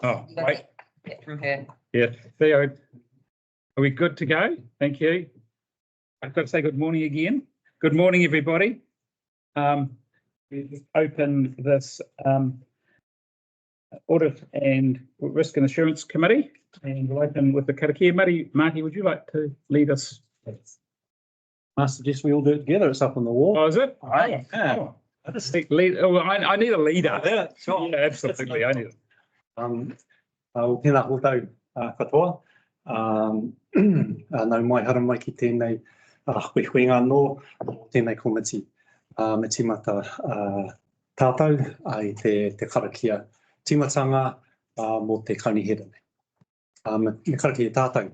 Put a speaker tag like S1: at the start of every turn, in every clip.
S1: Oh, wait.
S2: From here.
S1: Yeah, Theo, are we good to go? Thank you. I've got to say good morning again. Good morning, everybody. We open this Audit and Risk and Assurance Committee, and we'll open with the Karakia. Marty, would you like to lead us?
S3: I suggest we all do it together. It's up on the wall.
S1: Oh, is it?
S2: Right.
S3: Yeah.
S1: Oh, I just need lead. Oh, I need a leader.
S3: Yeah, sure.
S1: Yeah, absolutely. I need it.
S3: Tēnā koutou katoa. Nau mai hara mai ki tēnei huihuinga no tēnei komiti. Me tīmata tātou ai te Karakia Timatanga mō te kaunihere. Me karakia tātou.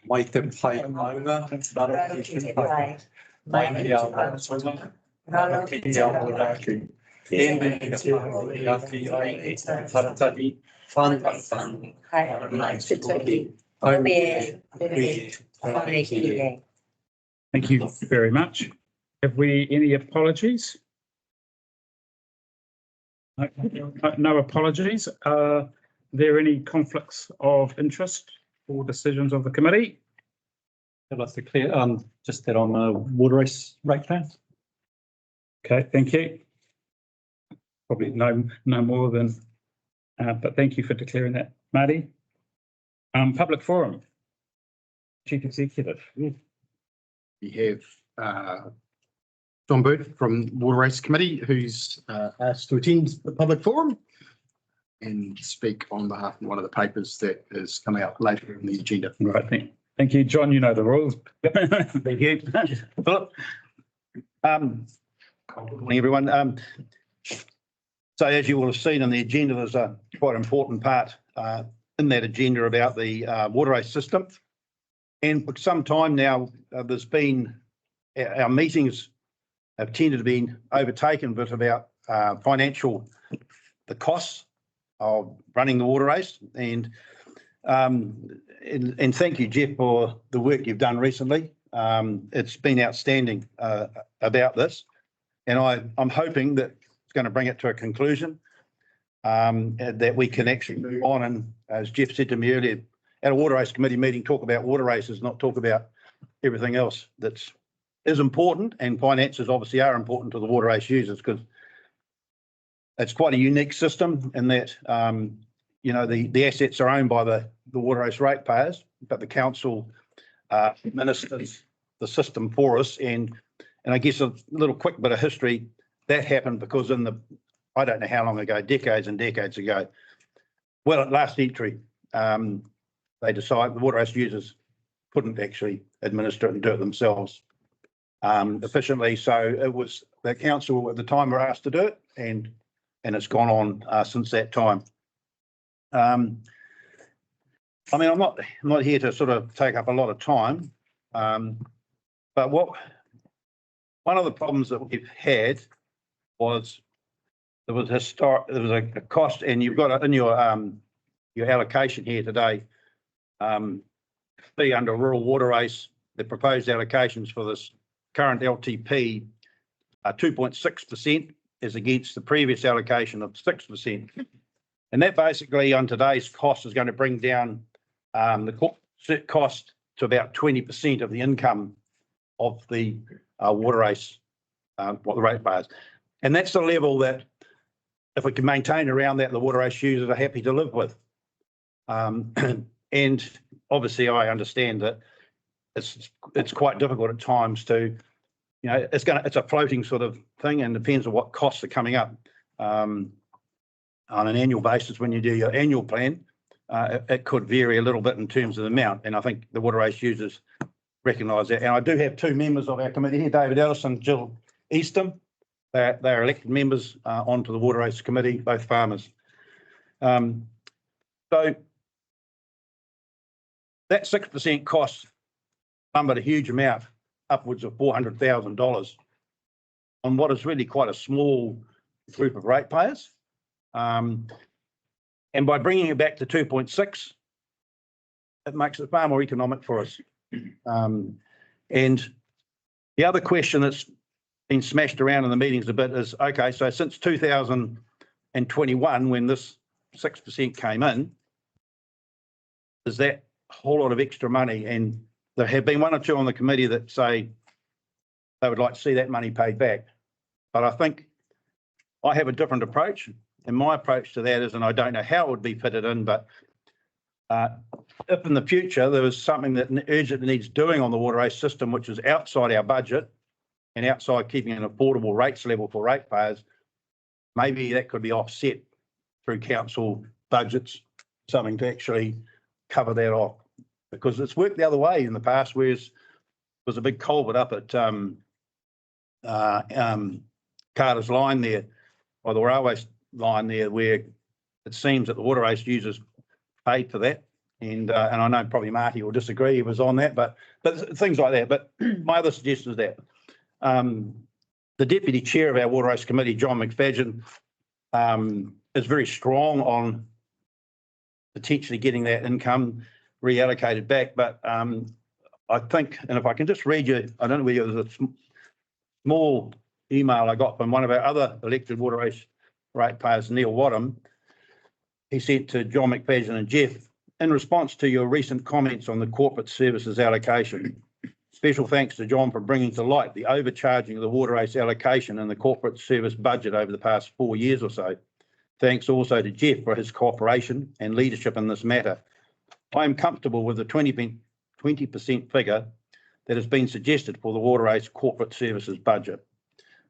S3: Mai te pai maunga, raro ki te pai. Mai te ao tonga, raro ki te ao rāku. Tēnei te pai ati ai e te paratari. Fun.
S1: Thank you very much. Have we any apologies? No apologies. Are there any conflicts of interest or decisions of the committee?
S3: I'd like to clear just that on a water race rate plan.
S1: Okay, thank you. Probably no more than, but thank you for declaring that, Marty. Public forum, Chief Executive.
S4: We have John Bird from Water Race Committee, who's asked to attend the public forum and speak on behalf of one of the papers that is coming out later in the agenda.
S1: Right, thank you, John. You know the rules.
S5: Thank you, Philip. Good morning, everyone. So as you will have seen in the agenda, there's a quite important part in that agenda about the water race system. And for some time now, there's been, our meetings have tended to be overtaken with about the costs of running the water race. And thank you, Jeff, for the work you've done recently. It's been outstanding about this. And I'm hoping that it's going to bring it to a conclusion, that we can actually move on. And as Jeff said to me earlier, at a water race committee meeting, talk about water races, not talk about everything else that is important. And finances obviously are important to the water race users, because it's quite a unique system in that, you know, the assets are owned by the water race ratepayers, but the council administers the system for us. And I guess a little quick bit of history, that happened because I don't know how long ago, decades and decades ago, well, at last entry, they decided the water race users couldn't actually administer it and do it themselves efficiently. So it was the council at the time were asked to do it, and it's gone on since that time. I mean, I'm not here to sort of take up a lot of time, but one of the problems that we've had was there was a cost, and you've got it in your allocation here today. Fee under rural water race, the proposed allocations for this current LTP are 2.6% as against the previous allocation of 6%. And that basically on today's cost is going to bring down the cost to about 20% of the income of the water race, the ratepayers. And that's the level that if we can maintain around that, the water race users are happy to live with. And obviously, I understand that it's quite difficult at times to, you know, it's a floating sort of thing, and depends on what costs are coming up on an annual basis. When you do your annual plan, it could vary a little bit in terms of the amount, and I think the water race users recognise that. And I do have two members of our committee here, David Ellis and Jill Eastham. They're elected members onto the water race committee, both farmers. So that 6% cost numbered a huge amount, upwards of $400,000 on what is really quite a small group of ratepayers. And by bringing it back to 2.6, it makes it far more economic for us. And the other question that's been smashed around in the meetings a bit is, okay, so since 2021, when this 6% came in, is that a whole lot of extra money? And there have been one or two on the committee that say they would like to see that money paid back. But I think I have a different approach. And my approach to that is, and I don't know how it would be fitted in, but if in the future there was something that urgently needs doing on the water race system, which is outside our budget and outside keeping an affordable rates level for ratepayers, maybe that could be offset through council budgets, something to actually cover that off. Because it's worked the other way in the past, whereas there was a big culvert up at Carter's line there, or the railway line there, where it seems that the water race users paid for that. And I know probably Marty will disagree, he was on that, but things like that. But my other suggestion is that the deputy chair of our water race committee, John McFadden, is very strong on potentially getting that income reallocated back. But I think, and if I can just read you, I don't know whether there's a small email I got from one of our other elected water race ratepayers, Neil Wadham. He said to John McFadden and Jeff, in response to your recent comments on the corporate services allocation, special thanks to John for bringing to light the overcharging of the water race allocation in the corporate service budget over the past 4 years or so. Thanks also to Jeff for his cooperation and leadership in this matter. I am comfortable with the 20% figure that has been suggested for the water race corporate services budget.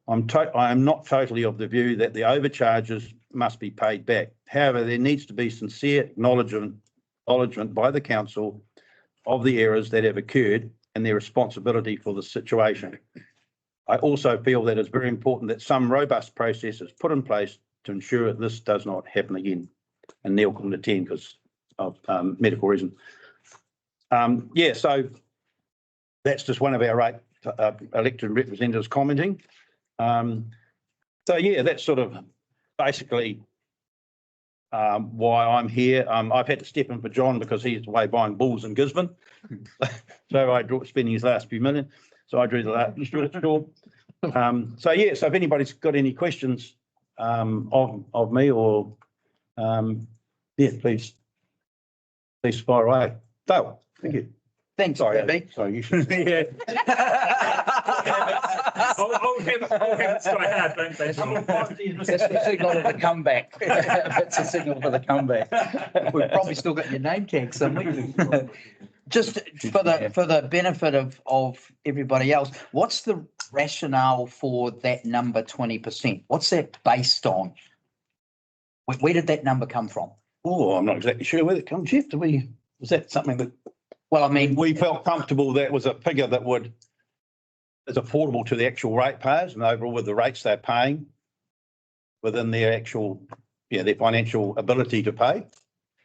S5: I am not totally of the view that the overcharges must be paid back. However, there needs to be sincere acknowledgement by the council of the errors that have occurred and their responsibility for the situation. I also feel that it's very important that some robust process is put in place to ensure this does not happen again. And Neil couldn't attend because of medical reasons. Yeah, so that's just one of our elected representatives commenting. So yeah, that's sort of basically why I'm here. I've had to step in for John because he's away buying bulls in Gisborne. So I spending his last few million. So I drew the last store. So yeah, so if anybody's got any questions of me or yeah, please fire away. Dale, thank you.
S2: Thanks,
S5: Sorry, sorry, you should.
S1: Yeah. I'll have it straight out, don't they?
S2: That's the signal of the comeback. That's a signal for the comeback. We've probably still got your name tag somewhere. Just for the benefit of everybody else, what's the rationale for that number 20%? What's that based on? Where did that number come from?
S5: Oh, I'm not exactly sure where it comes, Jeff. Was that something that?
S2: Well, I mean,
S5: we felt comfortable that was a figure that is affordable to the actual ratepayers and overall with the rates they're paying within their actual, their financial ability to pay.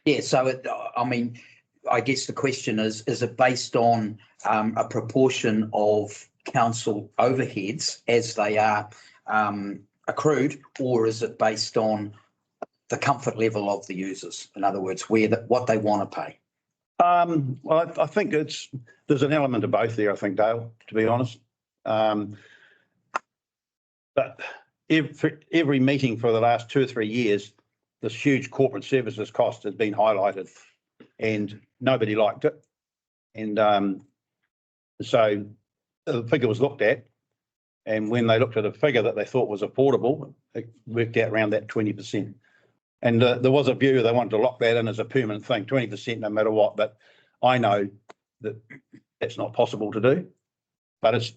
S2: Yeah, so I mean, I guess the question is it based on a proportion of council overheads as they are accrued, or is it based on the comfort level of the users? In other words, what they want to pay?
S5: Well, I think there's an element of both there, I think, Dale, to be honest. But every meeting for the last 2 or 3 years, this huge corporate services cost has been highlighted and nobody liked it. And so the figure was looked at, and when they looked at a figure that they thought was affordable, it worked out around that 20%. And there was a view they wanted to lock that in as a permanent thing, 20% no matter what. But I know that that's not possible to do. But it's,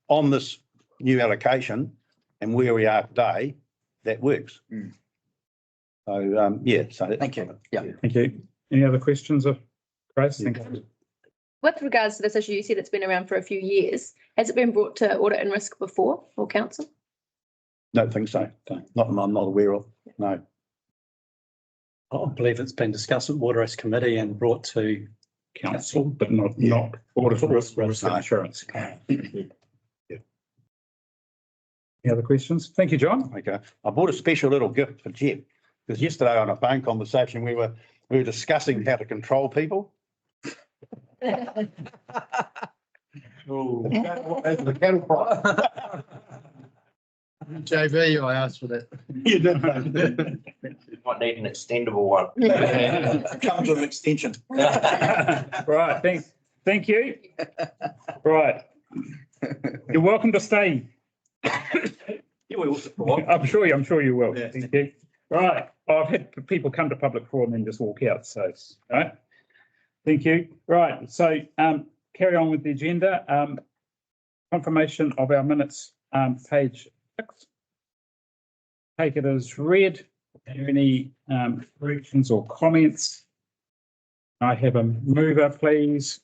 S5: on this new allocation and where we are today, that works.
S2: Mm.
S5: So, yeah. So
S2: Thank you. Yeah.
S1: Thank you. Any other questions of Grace? Thank you.
S6: With regards to this issue, you said it's been around for a few years. Has it been brought to audit and risk before or council?
S5: Don't think so. I'm not aware of. No.
S3: I believe it's been discussed at Water Race Committee and brought to
S1: Council, but not audit risk and insurance.
S5: Yeah.
S1: Any other questions? Thank you, John.
S5: Okay. I bought a special little gift for Jeff because yesterday on a phone conversation we were discussing how to control people. The cattle price.
S4: JV, I asked for that.
S5: You did.
S7: Might need an extendable one.
S2: Comes with an extension.
S1: Right, thank you. Right. You're welcome to stay. I'm sure you will.
S2: Yeah.
S1: Thank you. Right, I've had people come to public forum and just walk out, so, right. Thank you. Right, so carry on with the agenda. Confirmation of our minutes, page 6. Take it as read. Are there any corrections or comments? I have a mover, please.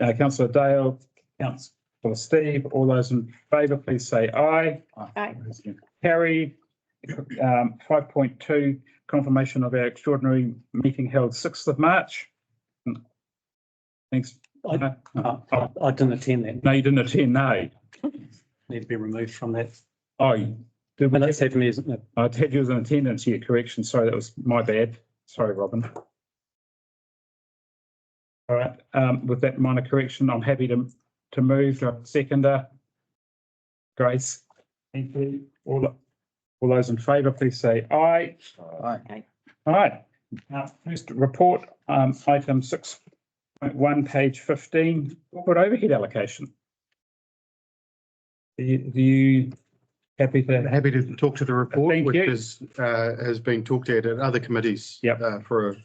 S1: Councillor Dale, Councillor Steve, all those in favour, please say aye.
S6: Aye.
S1: Carried. 5.2, confirmation of our extraordinary meeting held 6th of March. Thanks.
S3: I didn't attend that.
S1: No, you didn't attend, no.
S3: Need to be removed from that.
S1: Oh, did we?
S3: That's happened, isn't it?
S1: I had you as an attendance here, correction. Sorry, that was my bad. Sorry, Robin. All right, with that minor correction, I'm happy to move. Seconder. Grace. Thank you. All those in favour, please say aye.
S2: Aye.
S1: All right. First report, item 6.1, page 15, corporate overhead allocation. Are you happy to?
S4: Happy to talk to the report,
S1: Thank
S4: which
S1: you.
S4: has been talked at other committees
S1: Yep.
S4: for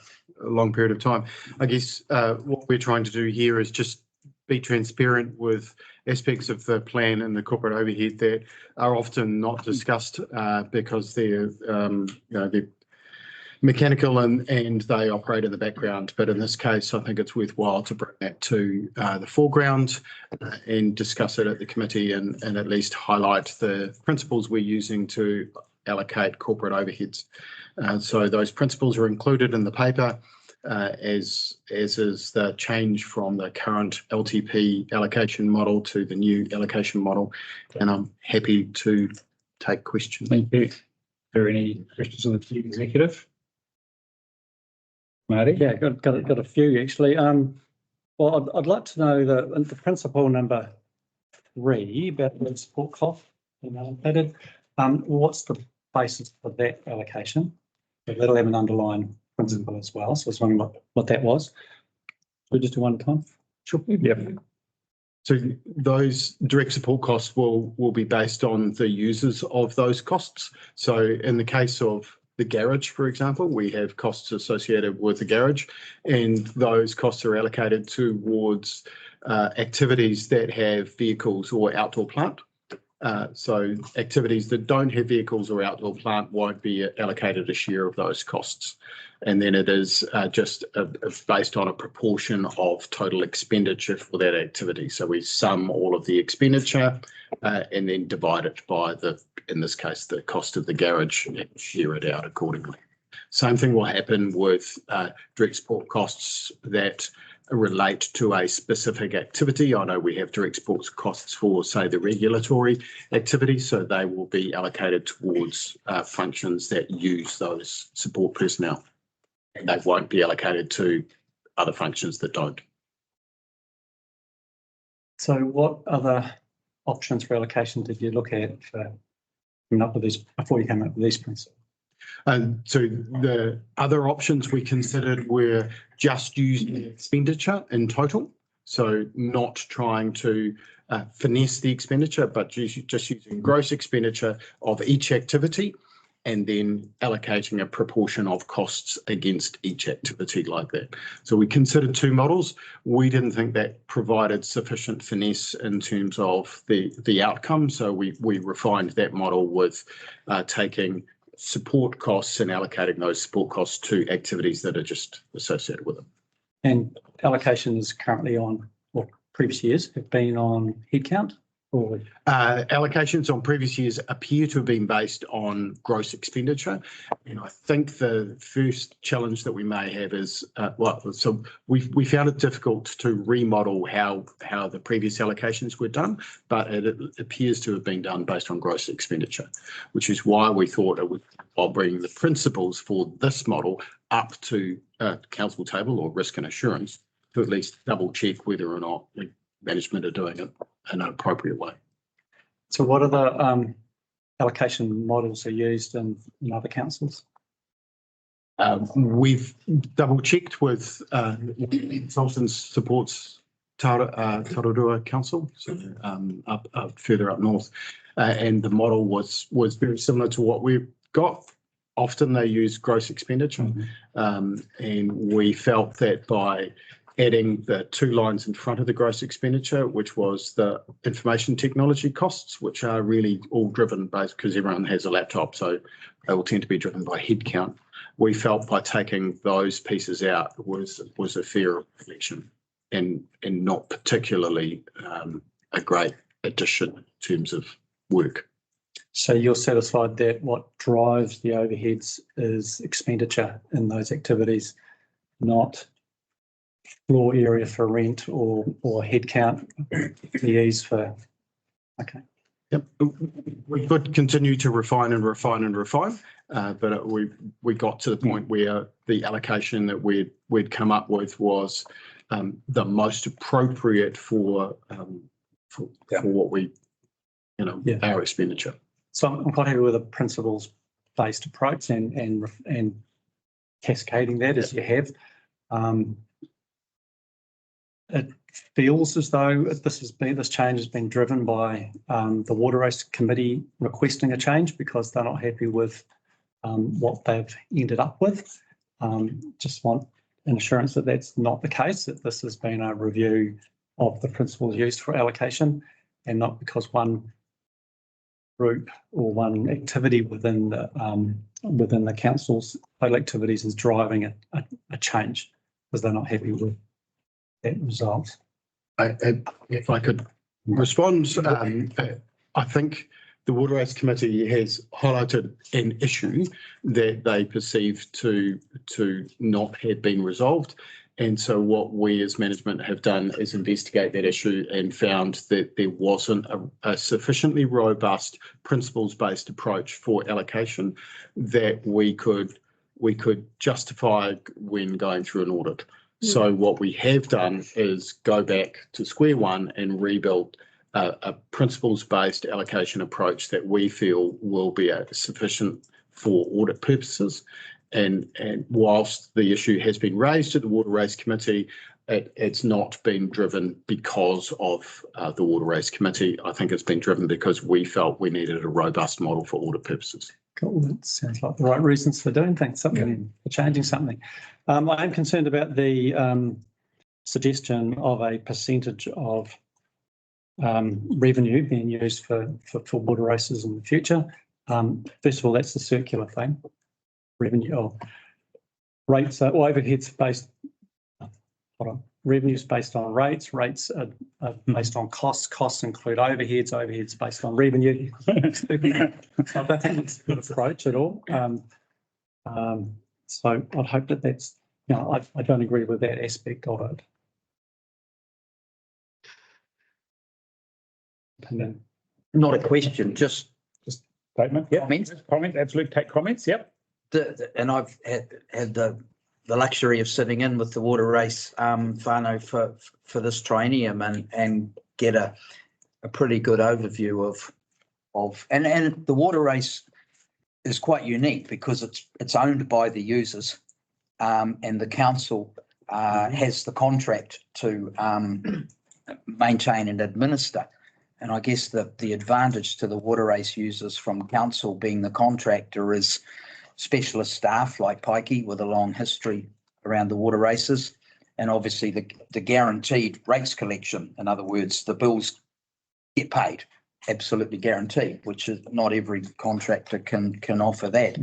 S4: a long period of time. I guess what we're trying to do here is just be transparent with aspects of the plan and the corporate overhead that are often not discussed because they're they're mechanical and they operate in the background. But in this case, I think it's worthwhile to bring that to the foreground and discuss it at the committee and at least highlight the principles we're using to allocate corporate overheads. So those principles are included in the paper. As is the change from the current LTP allocation model to the new allocation model, and I'm happy to take questions.
S1: Thank you. Are there any questions of the chief executive? Marty?
S3: Yeah, got a few actually. Well, I'd like to know the principle number 3 about the support cost being allocated. What's the basis for that allocation? So that'll have an underlying principle as well. So I was wondering what that was. We just do one at a time.
S1: Sure. Yep.
S4: So those direct support costs will be based on the users of those costs. So in the case of the garage, for example, we have costs associated with the garage, and those costs are allocated towards activities that have vehicles or outdoor plant. So activities that don't have vehicles or outdoor plant won't be allocated a share of those costs. And then it is just based on a proportion of total expenditure for that activity. So we sum all of the expenditure and then divide it by in this case, the cost of the garage and share it out accordingly. Same thing will happen with direct support costs that relate to a specific activity. I know we have direct support costs for, say, the regulatory activity, so they will be allocated towards functions that use those support personnel. And they won't be allocated to other functions that don't.
S3: So what other options for allocation did you look at for coming up with these, before you came up with these principles?
S4: And so the other options we considered were just using expenditure in total. So not trying to finesse the expenditure, but just using gross expenditure of each activity and then allocating a proportion of costs against each activity like that. So we considered 2 models. We didn't think that provided sufficient finesse in terms of the outcome. So we refined that model with taking support costs and allocating those support costs to activities that are just associated with them.
S3: And allocations currently on, or previous years have been on headcount? Or
S4: allocations on previous years appear to have been based on gross expenditure. And I think the first challenge that we may have is, so we found it difficult to remodel how the previous allocations were done, but it appears to have been done based on gross expenditure, which is why we thought it would, while bringing the principles for this model up to council table or risk and assurance, to at least double check whether or not management are doing it in an appropriate way.
S3: so what are the allocation models are used in other councils?
S4: We've double checked with consultants supports Tararua Council, so up further up north, and the model was very similar to what we've got. Often they use gross expenditure, and we felt that by adding the 2 lines in front of the gross expenditure, which was the information technology costs, which are really all driven by, because everyone has a laptop, so they will tend to be driven by headcount. We felt by taking those pieces out was a fair reflection and not particularly a great addition in terms of work.
S3: So you're satisfied that what drives the overheads is expenditure in those activities, not floor area for rent or headcount fees for, okay.
S4: Yep, we could continue to refine and refine and refine, but we got to the point where the allocation that we'd come up with was the most appropriate for what we, our expenditure.
S3: So I'm quite happy with a principles-based approach and cascading that as you have. It feels as though this change has been driven by the Water Race Committee requesting a change because they're not happy with what they've ended up with. Just want an assurance that that's not the case, that this has been a review of the principles used for allocation and not because one group or one activity within the council's total activities is driving a change because they're not happy with that result.
S4: If I could respond, I think the Water Race Committee has highlighted an issue that they perceive to not have been resolved. And so what we as management have done is investigate that issue and found that there wasn't a sufficiently robust principles-based approach for allocation that we could justify when going through an audit. So what we have done is go back to square one and rebuild a principles-based allocation approach that we feel will be sufficient for audit purposes. And whilst the issue has been raised at the Water Race Committee, it's not been driven because of the Water Race Committee. I think it's been driven because we felt we needed a robust model for audit purposes.
S3: Cool. That sounds like the right reasons for doing things, for changing something. I am concerned about the suggestion of a percentage of revenue being used for water races in the future. First of all, that's the circular thing. Revenue or rates or overheads based. Revenues based on rates. Rates are based on costs. Costs include overheads. Overheads based on revenue. I don't think it's a good approach at all. So I'd hope that that's, I don't agree with that aspect of it.
S2: Not a question, just
S1: Statement. Yep.
S2: comments.
S1: Comment. Absolutely. Take comments. Yep.
S2: And I've had the luxury of sitting in with the Water Race whānau for this triennium and get a pretty good overview of and the Water Race is quite unique because it's owned by the users and the council has the contract to maintain and administer. And I guess the advantage to the Water Race users from council being the contractor is specialist staff like Pikey with a long history around the water races, and obviously the guaranteed rates collection. In other words, the bills get paid, absolutely guaranteed, which is not every contractor can offer that.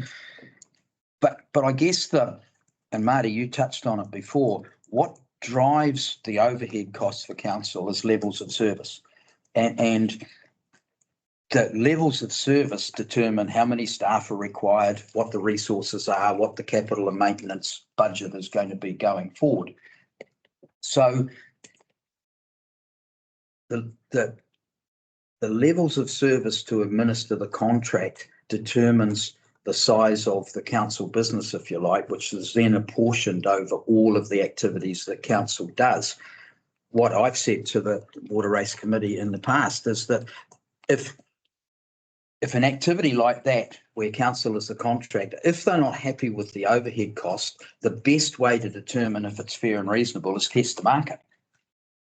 S2: But I guess and Marty, you touched on it before, what drives the overhead costs for council is levels of service. And the levels of service determine how many staff are required, what the resources are, what the capital and maintenance budget is going to be going forward. So the levels of service to administer the contract determines the size of the council business, if you like, which is then apportioned over all of the activities that council does. What I've said to the Water Race Committee in the past is that if if an activity like that, where council is the contractor, if they're not happy with the overhead cost, the best way to determine if it's fair and reasonable is test the market.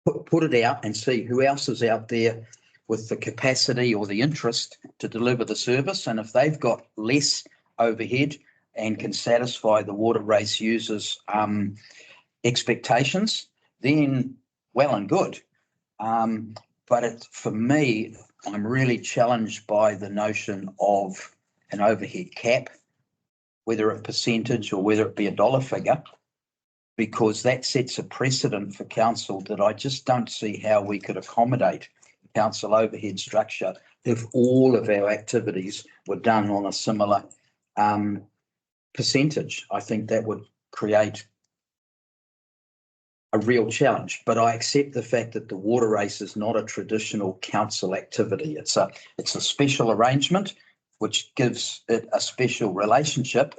S2: Put it out and see who else is out there with the capacity or the interest to deliver the service. And if they've got less overhead and can satisfy the water race users' expectations, then well and good. But for me, I'm really challenged by the notion of an overhead cap, whether a percentage or whether it be a dollar figure, because that sets a precedent for council that I just don't see how we could accommodate council overhead structure if all of our activities were done on a similar percentage. I think that would create a real challenge, but I accept the fact that the water race is not a traditional council activity. It's a special arrangement which gives it a special relationship,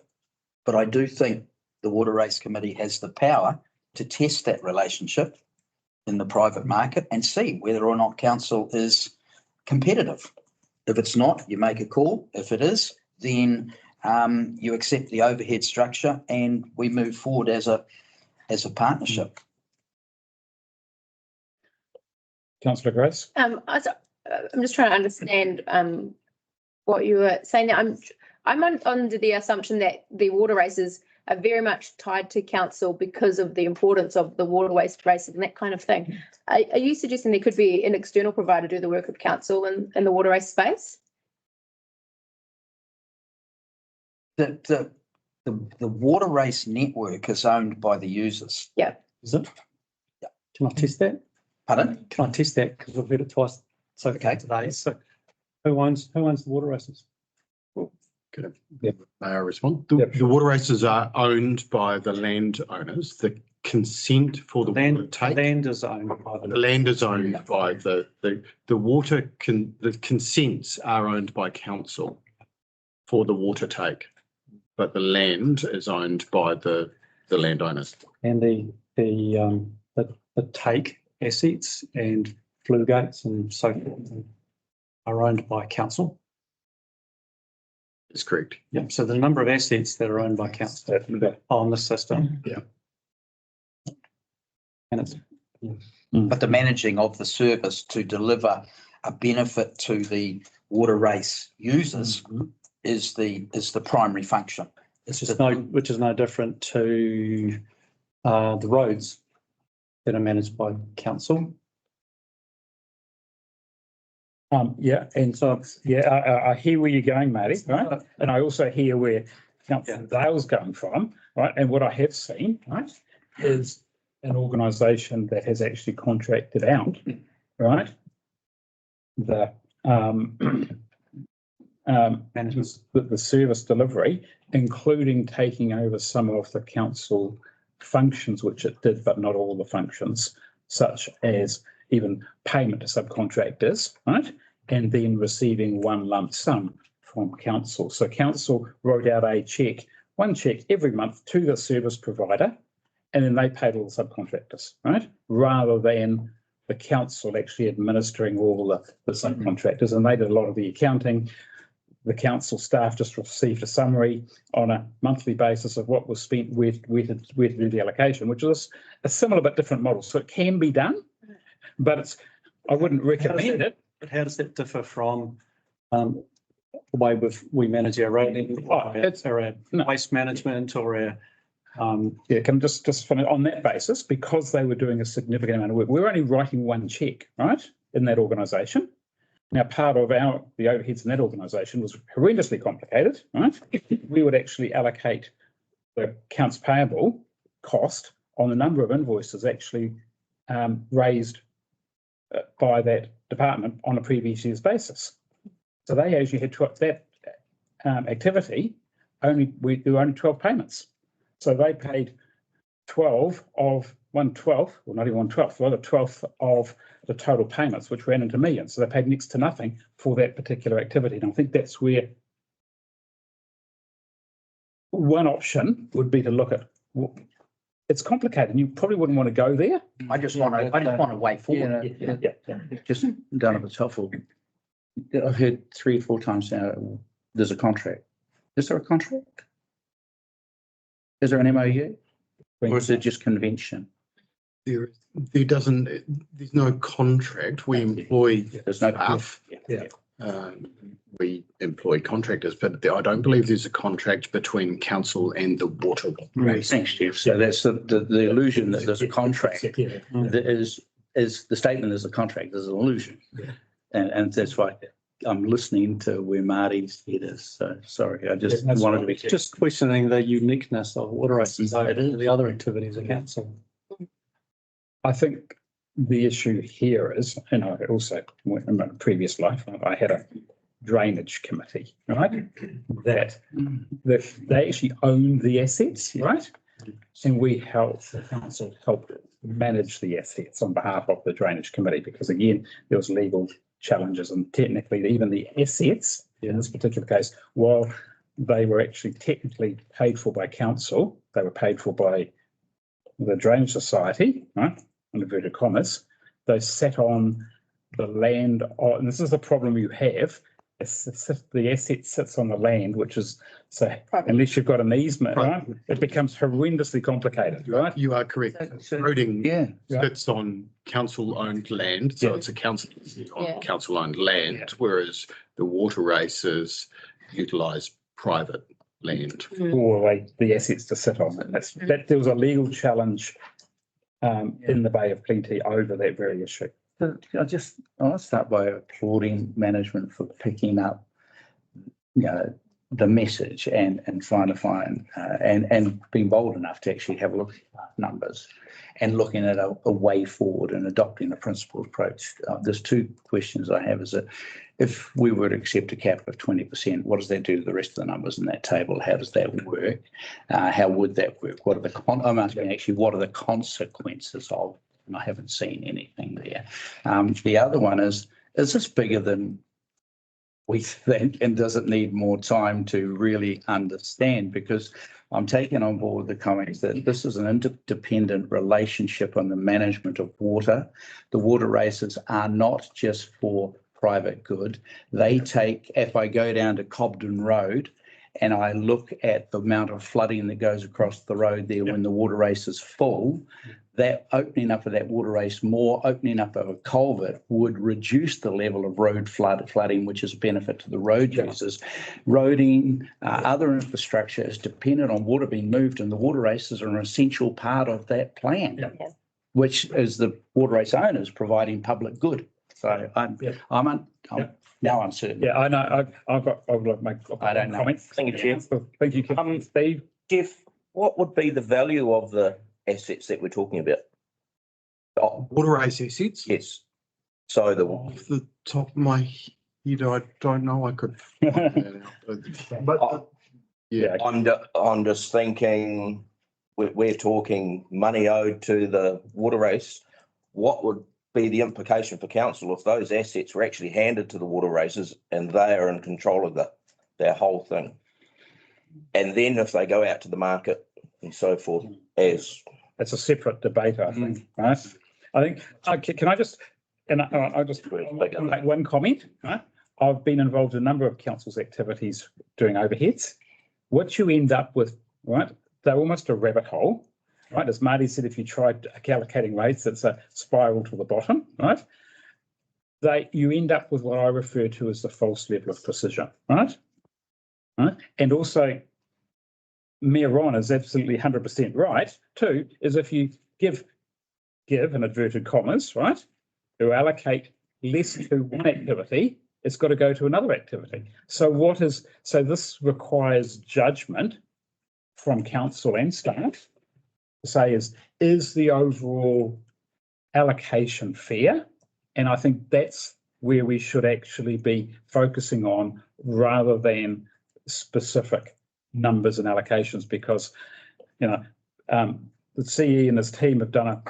S2: but I do think the Water Race Committee has the power to test that relationship in the private market and see whether or not council is competitive. If it's not, you make a call. If it is, then you accept the overhead structure and we move forward as a partnership.
S1: Councillor Grace?
S6: I'm just trying to understand what you were saying there. I'm under the assumption that the water races are very much tied to council because of the importance of the water waste races and that kind of thing. Are you suggesting there could be an external provider do the work of council in the water race space?
S2: The water race network is owned by the users.
S6: Yeah.
S3: Is it?
S2: Yeah.
S3: Can I test that?
S2: Pardon?
S3: Can I test that? Because we've heard it twice so far today. So who owns the water races?
S4: May I respond? The water races are owned by the landowners. The consent for the water take.
S3: Land is owned by
S4: The land is owned by the consents are owned by council for the water take, but the land is owned by the landowners.
S3: and the take assets and flue gates and so forth are owned by council.
S4: Is correct.
S3: Yeah. So the number of assets that are owned by council on the system.
S4: Yeah.
S3: And it's
S2: But the managing of the service to deliver a benefit to the water race users is the primary function.
S3: which is no different to the roads that are managed by council.
S1: And so, I hear where you're going, Matty, right? And I also hear where Councillor Dale's going from, right? And what I have seen, right, is an organisation that has actually contracted out, right, the the service delivery, including taking over some of the council functions, which it did, but not all the functions, such as even payment to subcontractors, right? And then receiving one lump sum from council. So council wrote out one check every month to the service provider, and then they paid all the subcontractors, right? Rather than the council actually administering all the subcontractors, and they did a lot of the accounting. The council staff just received a summary on a monthly basis of what was spent, where to do the allocation, which is a similar but different model. So it can be done, but I wouldn't recommend it.
S3: But how does that differ from the way we manage our rating, our waste management, or our
S1: can just finish on that basis, because they were doing a significant amount of work. We're only writing one check, right, in that organisation. Now, part of the overheads in that organisation was horrendously complicated, right? We would actually allocate the accounts payable cost on the number of invoices actually raised by that department on a previous year's basis. So they actually had that activity, there were only 12 payments. So they paid 12 of 1/12, or not even 1/12, well, the 12th of the total payments, which ran into millions. So they paid next to nothing for that particular activity. And I think that's where one option would be to look at. It's complicated. You probably wouldn't want to go there.
S2: I just want to way forward.
S7: Just don't know if it's helpful.
S2: I've heard 3 or 4 times now, there's a contract. Is there a contract? Is there an MOU? Or is it just convention?
S4: There doesn't, there's no contract. We employ
S2: There's no.
S4: staff.
S3: Yeah.
S4: We employ contractors, but I don't believe there's a contract between council and the water.
S2: Thanks, Jeff. So that's the illusion that there's a contract. That is the statement there's a contract, there's an illusion. And that's why I'm listening to where Marty's head is. So sorry, I just wanted to be.
S3: Just questioning the uniqueness of water races over the other activities of council.
S1: I think the issue here is, and I also, in my previous life, I had a drainage committee, right? That they actually owned the assets, right? And the council helped manage the assets on behalf of the drainage committee, because again, there was legal challenges and technically even the assets in this particular case, while they were actually technically paid for by council, they were paid for by the Drainage Society, right? In inverted commas, they sat on the land, and this is the problem you have. The asset sits on the land, which is, so unless you've got an easement, right, it becomes horrendously complicated, right?
S4: You are correct. Roading sits on council-owned land, so it's a council on council-owned land, whereas the water races utilise private land.
S1: For the assets to sit on. And there was a legal challenge in the Bay of Plenty over that very issue.
S2: I'll start by applauding management for picking up, the message and trying to find and being bold enough to actually have a look at numbers and looking at a way forward and adopting a principled approach. There's 2 questions I have. Is that if we were to accept a cap of 20%, what does that do to the rest of the numbers in that table? How does that work? How would that work? What are I'm asking actually, what are the consequences of? And I haven't seen anything there. The other one is this bigger than we think, and does it need more time to really understand? Because I'm taking on board the comments that this is an interdependent relationship on the management of water. The water races are not just for private good. They take, if I go down to Cobden Road and I look at the amount of flooding that goes across the road there when the water race is full, that opening up of that water race, more opening up of a culvert would reduce the level of road flooding, which is a benefit to the road users. Roading, other infrastructure is dependent on water being moved, and the water races are an essential part of that plan, which is the water race owners providing public good. So I'm now uncertain.
S1: Yeah, I know. I've got my comments.
S7: Thank you, Chair.
S1: Thank you, Steve.
S7: Jeff, what would be the value of the assets that we're talking about?
S4: Water race assets?
S7: Yes. So
S4: Off the top of my head, I don't know. I could find that out. But yeah,
S7: I'm just thinking we're talking money owed to the water race. What would be the implication for council if those assets were actually handed to the water races and they are in control of their whole thing? And then if they go out to the market and so forth, as
S1: it's a separate debate, I think. Right? I think. Can I just? And I'll just make one comment. Right? I've been involved in a number of council's activities doing overheads. What you end up with, right? They're almost a rabbit hole. Right, as Marty said, if you tried allocating rates, it's a spiral to the bottom, right? You end up with what I refer to as the false level of precision, right? And also, Mayor Ron is absolutely 100% right, too, is if you give in inverted commas, right, to allocate less to one activity, it's got to go to another activity. So this requires judgment from council and staff to say is the overall allocation fair? And I think that's where we should actually be focusing on rather than specific numbers and allocations, because the CE and his team have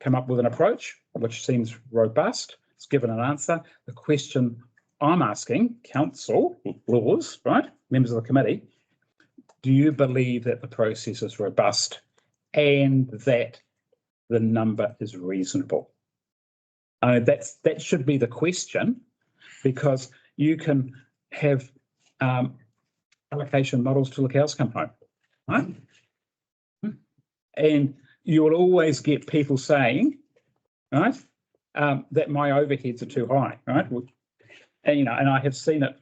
S1: come up with an approach which seems robust. It's given an answer. The question I'm asking council, laws, right, members of the committee, do you believe that the process is robust and that the number is reasonable? That should be the question, because you can have allocation models till the cows come home, right? And you will always get people saying, right, that my overheads are too high, right? And, you know, and I have seen it.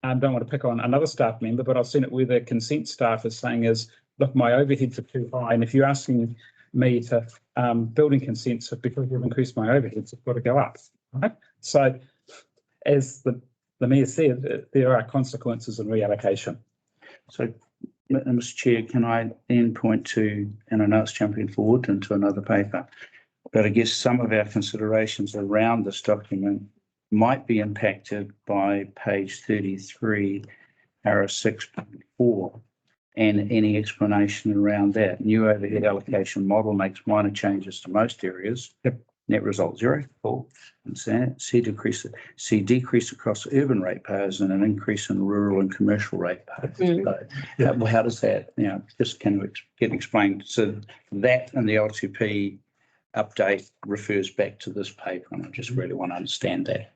S1: I don't want to pick on another staff member, but I've seen it where the consent staff is saying is, look, my overheads are too high. And if you're asking me to building consents because you've increased my overheads, it's got to go up, right? So as the Mayor said, there are consequences in reallocation.
S8: So, Mr. Chair, can I then point to, and I know it's jumping forward into another paper, but I guess some of our considerations around this document might be impacted by page 33, arrow 6.4, and any explanation around that. New overhead allocation model makes minor changes to most areas.
S1: Yep.
S8: Net result 0. Cool. And see decrease across urban ratepayers and an increase in rural and commercial ratepayers. So, how does that, you know, just can get explained? So that and the LTP update refers back to this paper, and I just really want to understand that.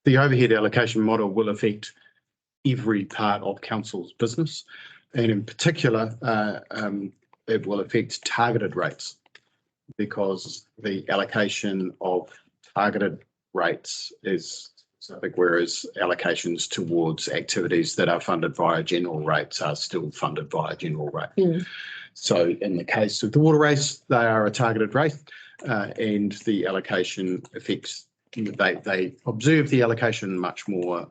S4: The overhead allocation model will affect every part of council's business, and in particular, it will affect targeted rates, because the allocation of targeted rates is specific, whereas allocations towards activities that are funded via general rates are still funded via general rate. So in the case of the water race, they are a targeted rate, and the allocation affects, they observe the allocation much more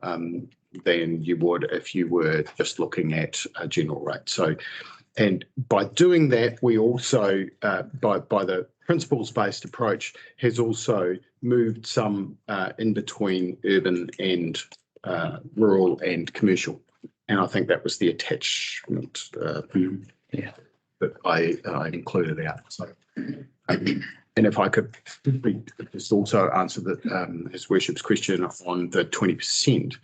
S4: than you would if you were just looking at a general rate. So, and by doing that, we also, by the principles-based approach, has also moved some in between urban and rural and commercial. And I think that was the attachment that I included out. So, and if I could just also answer His Worship's question on the 20%,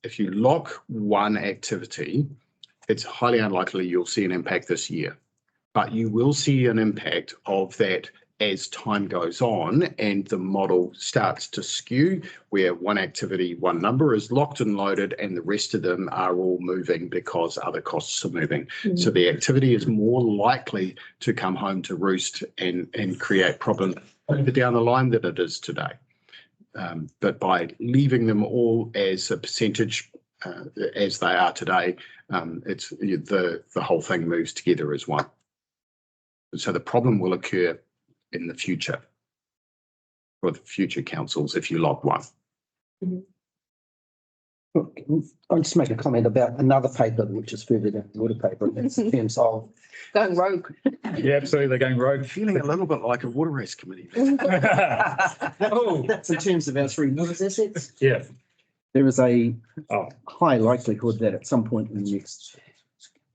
S4: if you lock one activity, it's highly unlikely you'll see an impact this year, but you will see an impact of that as time goes on and the model starts to skew, where one activity, one number is locked and loaded and the rest of them are all moving because other costs are moving. So the activity is more likely to come home to roost and create problems down the line than it is today. But by leaving them all as a percentage as they are today, it's the whole thing moves together as one. So the problem will occur in the future for the future councils if you lock one.
S2: I'll just make a comment about another paper which is further down the water paper. In terms of
S6: Going rogue.
S1: Yeah, absolutely, they're going rogue.
S4: Feeling a little bit like a water race committee.
S2: that's in terms of our 3 water assets.
S1: Yeah.
S2: There is a high likelihood that at some point in the next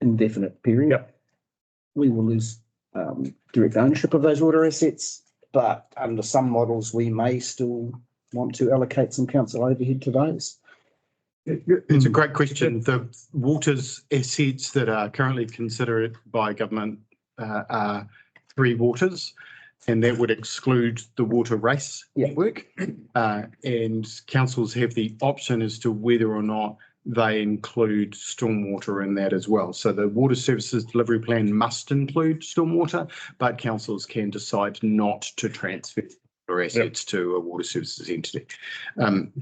S2: indefinite period, we will lose direct ownership of those water assets, but under some models we may still want to allocate some council overhead to those.
S4: It's a great question. The waters assets that are currently considered by government are 3 waters, and that would exclude the water race network. And councils have the option as to whether or not they include stormwater in that as well. So the water services delivery plan must include stormwater, but councils can decide not to transfer water assets to a water services entity.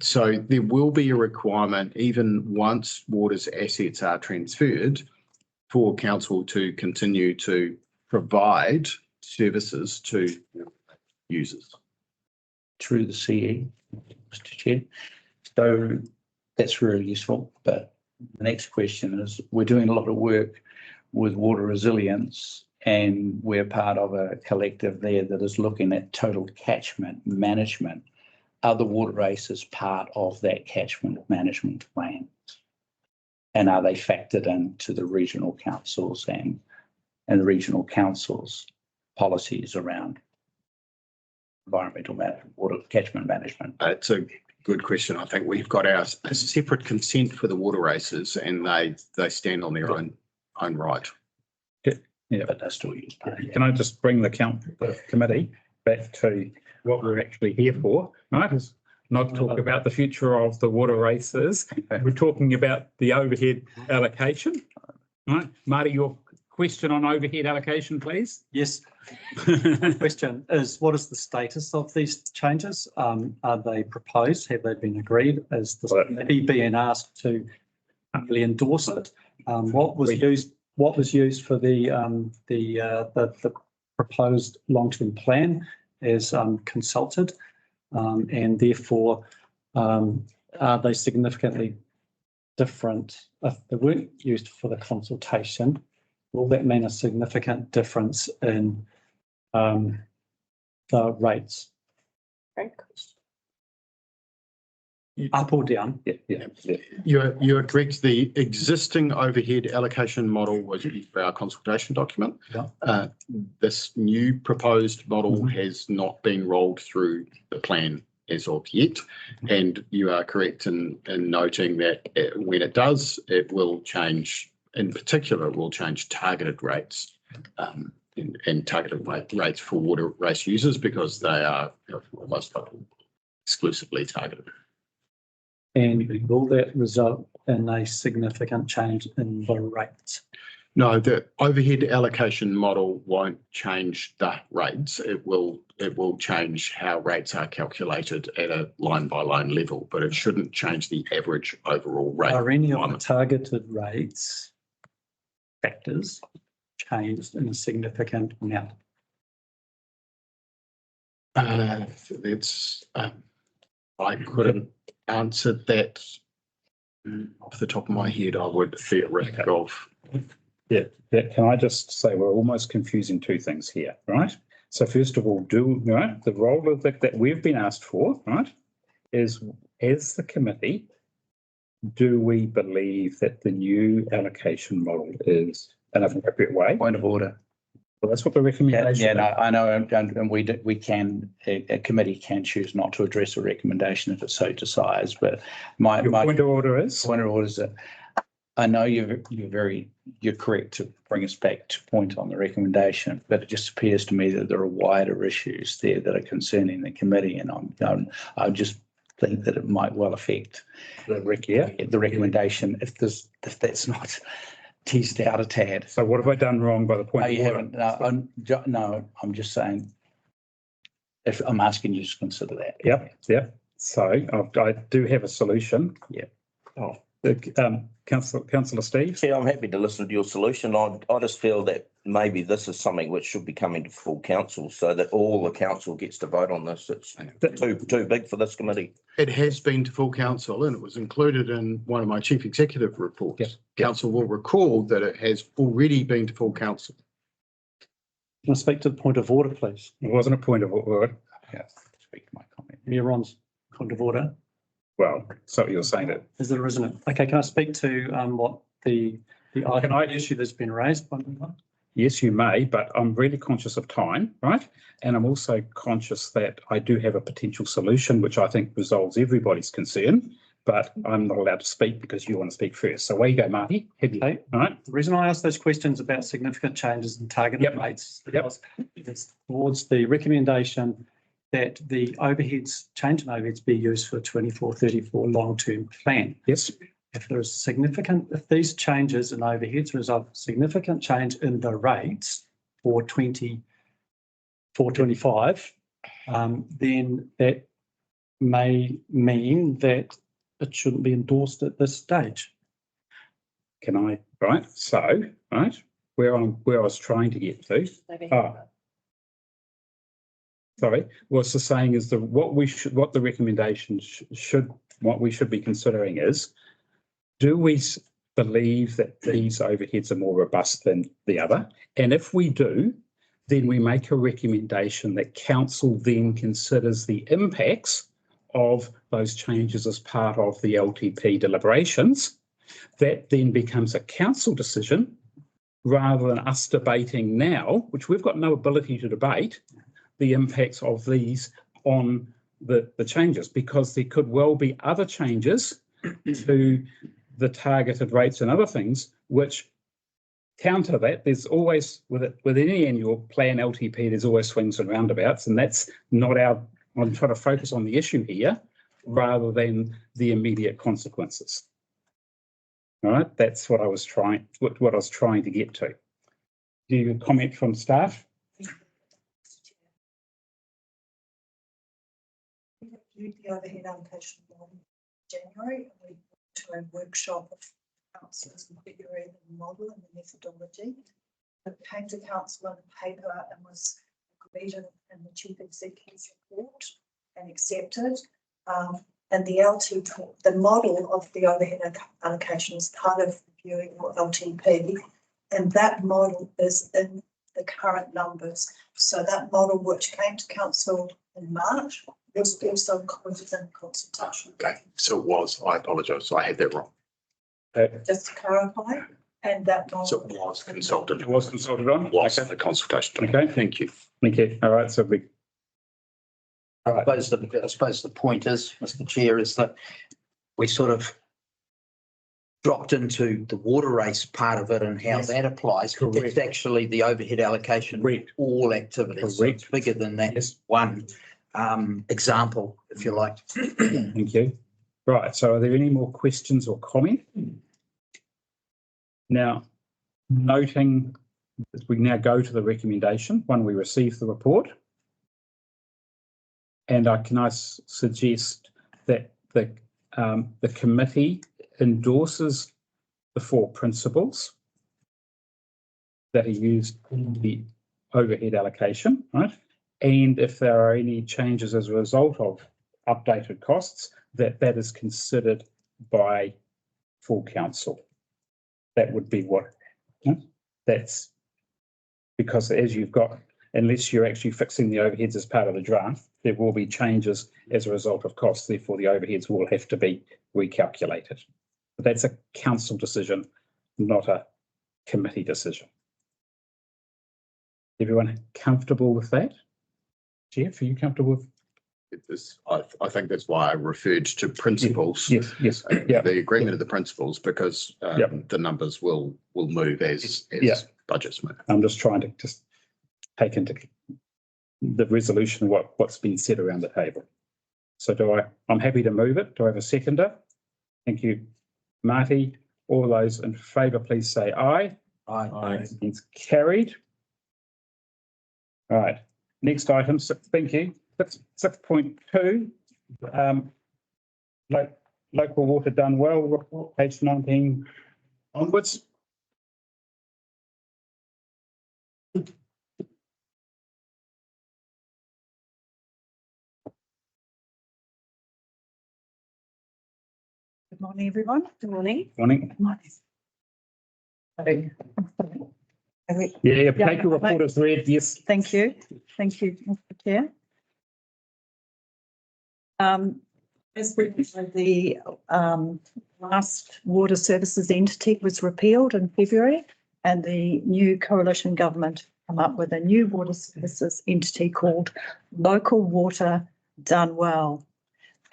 S4: So there will be a requirement, even once water's assets are transferred, for council to continue to provide services to users.
S8: Through the CE, Mr. Chair. So that's really useful. But the next question is, we're doing a lot of work with water resilience, and we're part of a collective there that is looking at total catchment management. Are the water races part of that catchment management plan? And are they factored into the regional councils and the regional councils' policies around environmental management, water catchment management?
S4: It's a good question. I think we've got a separate consent for the water races, and they stand on their own right.
S8: Yeah, but they're still used.
S1: Can I just bring the committee back to what we're actually here for, right? Is not talk about the future of the water races. We're talking about the overhead allocation, right? Marty, your question on overhead allocation, please.
S3: Yes. The question is, what is the status of these changes? Are they proposed? Have they been agreed? Is the committee being asked to really endorse it? What was used for the proposed long-term plan is consulted, and therefore are they significantly different? If they weren't used for the consultation, will that mean a significant difference in the rates?
S6: Frank?
S3: Up or down?
S1: Yeah.
S4: You're correct. The existing overhead allocation model was used for our consultation document.
S3: Yeah.
S4: This new proposed model has not been rolled through the plan as of yet. And you are correct in noting that when it does, it will change, in particular, it will change targeted rates and targeted rates for water race users, because they are almost exclusively targeted.
S3: And will that result in a significant change in the rates?
S4: No, the overhead allocation model won't change the rates. It will change how rates are calculated at a line by line level, but it shouldn't change the average overall rate.
S3: Are any of the targeted rates factors changed in a significant amount?
S4: I couldn't answer that off the top of my head. I would be at risk of.
S1: Yeah, can I just say we're almost confusing two things here, right? So first of all, the role of that we've been asked for, right, is as the committee, do we believe that the new allocation model is an appropriate way?
S8: Point of order.
S1: Well, that's what the recommendation.
S8: Yeah, no, I know, and we can, a committee can choose not to address a recommendation if it so decides. But my
S1: point of order is
S8: that I know you're correct to bring us back to point on the recommendation, but it just appears to me that there are wider issues there that are concerning the committee, and I just think that it might well affect the recommendation if that's not teased out a tad.
S1: So what have I done wrong by the point?
S8: No, you haven't. No, I'm just saying. If I'm asking you to consider that.
S1: Yep. So I do have a solution.
S8: Yeah.
S1: Oh, Councillor Steve.
S7: Yeah, I'm happy to listen to your solution. I just feel that maybe this is something which should be coming to full council, so that all the council gets to vote on this. It's too big for this committee.
S4: It has been to full council, and it was included in one of my chief executive reports.
S1: Yep.
S4: Council will recall that it has already been to full council.
S3: Can I speak to the point of order, please?
S1: It wasn't a point of order.
S8: Yeah. Speak to my comment.
S3: Ron's point of order.
S1: Well, so you're saying that.
S3: Is there, isn't it? Okay, can I speak to what the issue that's been raised by me?
S1: Yes, you may, but I'm really conscious of time, right? And I'm also conscious that I do have a potential solution, which I think resolves everybody's concern, but I'm not allowed to speak because you want to speak first. So away you go, Marty.
S3: Okay.
S1: All right.
S3: The reason I asked those questions about significant changes in targeted rates is it's towards the recommendation that the change in overheads be used for 24-34 long-term plan.
S1: Yes.
S3: If these changes in overheads result in significant change in the rates for 24-25, then that may mean that it shouldn't be endorsed at this stage.
S1: Can I? Right. So, right, where I was trying to get to. Sorry, what's the saying is what we should be considering is, do we believe that these overheads are more robust than the other? And if we do, then we make a recommendation that council then considers the impacts of those changes as part of the LTP deliberations. That then becomes a council decision rather than us debating now, which we've got no ability to debate, the impacts of these on the changes, because there could well be other changes to the targeted rates and other things which counter that, there's always, with any annual plan LTP, there's always swings and roundabouts, and that's not I'm trying to focus on the issue here rather than the immediate consequences. All right, that's what I was trying to get to. Do you comment from staff?
S9: We reviewed the overhead allocation in January, and we went to a workshop of councillors in February, the model and the methodology. It came to council on paper and was agreed in the chief executive's report and accepted. And the model of the overhead allocation is part of reviewing LTP, and that model is in the current numbers. So that model, which came to council in March, was also included in consultation.
S4: Okay, so it was, I apologise, I had that wrong.
S9: Just to clarify, and that model.
S4: So it was consulted.
S1: It was consulted on?
S4: Was
S1: Okay.
S4: the consultation.
S1: Okay.
S4: Thank you.
S1: Thank you. All right, so
S2: I suppose the point is, Mr. Chair, is that we sort of dropped into the water race part of it and how
S1: Yes.
S2: that applies.
S1: Correct.
S2: It's actually the overhead allocation,
S1: Correct.
S2: all activities. So it's
S1: Correct.
S2: bigger than that
S1: Yes.
S2: one example, if you like.
S1: Thank you. Right, so are there any more questions or comment? Now, noting that we now go to the recommendation when we receive the report. And I suggest that the committee endorses the 4 principles that are used in the overhead allocation, right? And if there are any changes as a result of updated costs, that is considered by full council. That would be what, that's because as you've got, unless you're actually fixing the overheads as part of the draft, there will be changes as a result of costs. Therefore, the overheads will have to be recalculated. But that's a council decision, not a committee decision. Everyone comfortable with that? Jeff, are you comfortable with?
S4: I think that's why I referred to principles.
S1: Yes, yeah.
S4: The agreement of the principles, because the numbers will move as budgets move.
S1: I'm just trying to take into the resolution what's been said around the table. So I'm happy to move it. Do I have a seconder? Thank you, Marty. All those in favour, please say aye.
S2: Aye.
S1: It's carried. All right, next item, thank you. 6.2, local water done well report, page 19 onwards.
S9: Good morning, everyone. Good morning.
S1: Morning.
S9: Morning.
S1: Yeah, take your report as read, yes.
S9: Thank you. Thank you, Mr. Chair. As the last water services entity was repealed in February, and the new coalition government come up with a new water services entity called Local Water Done Well,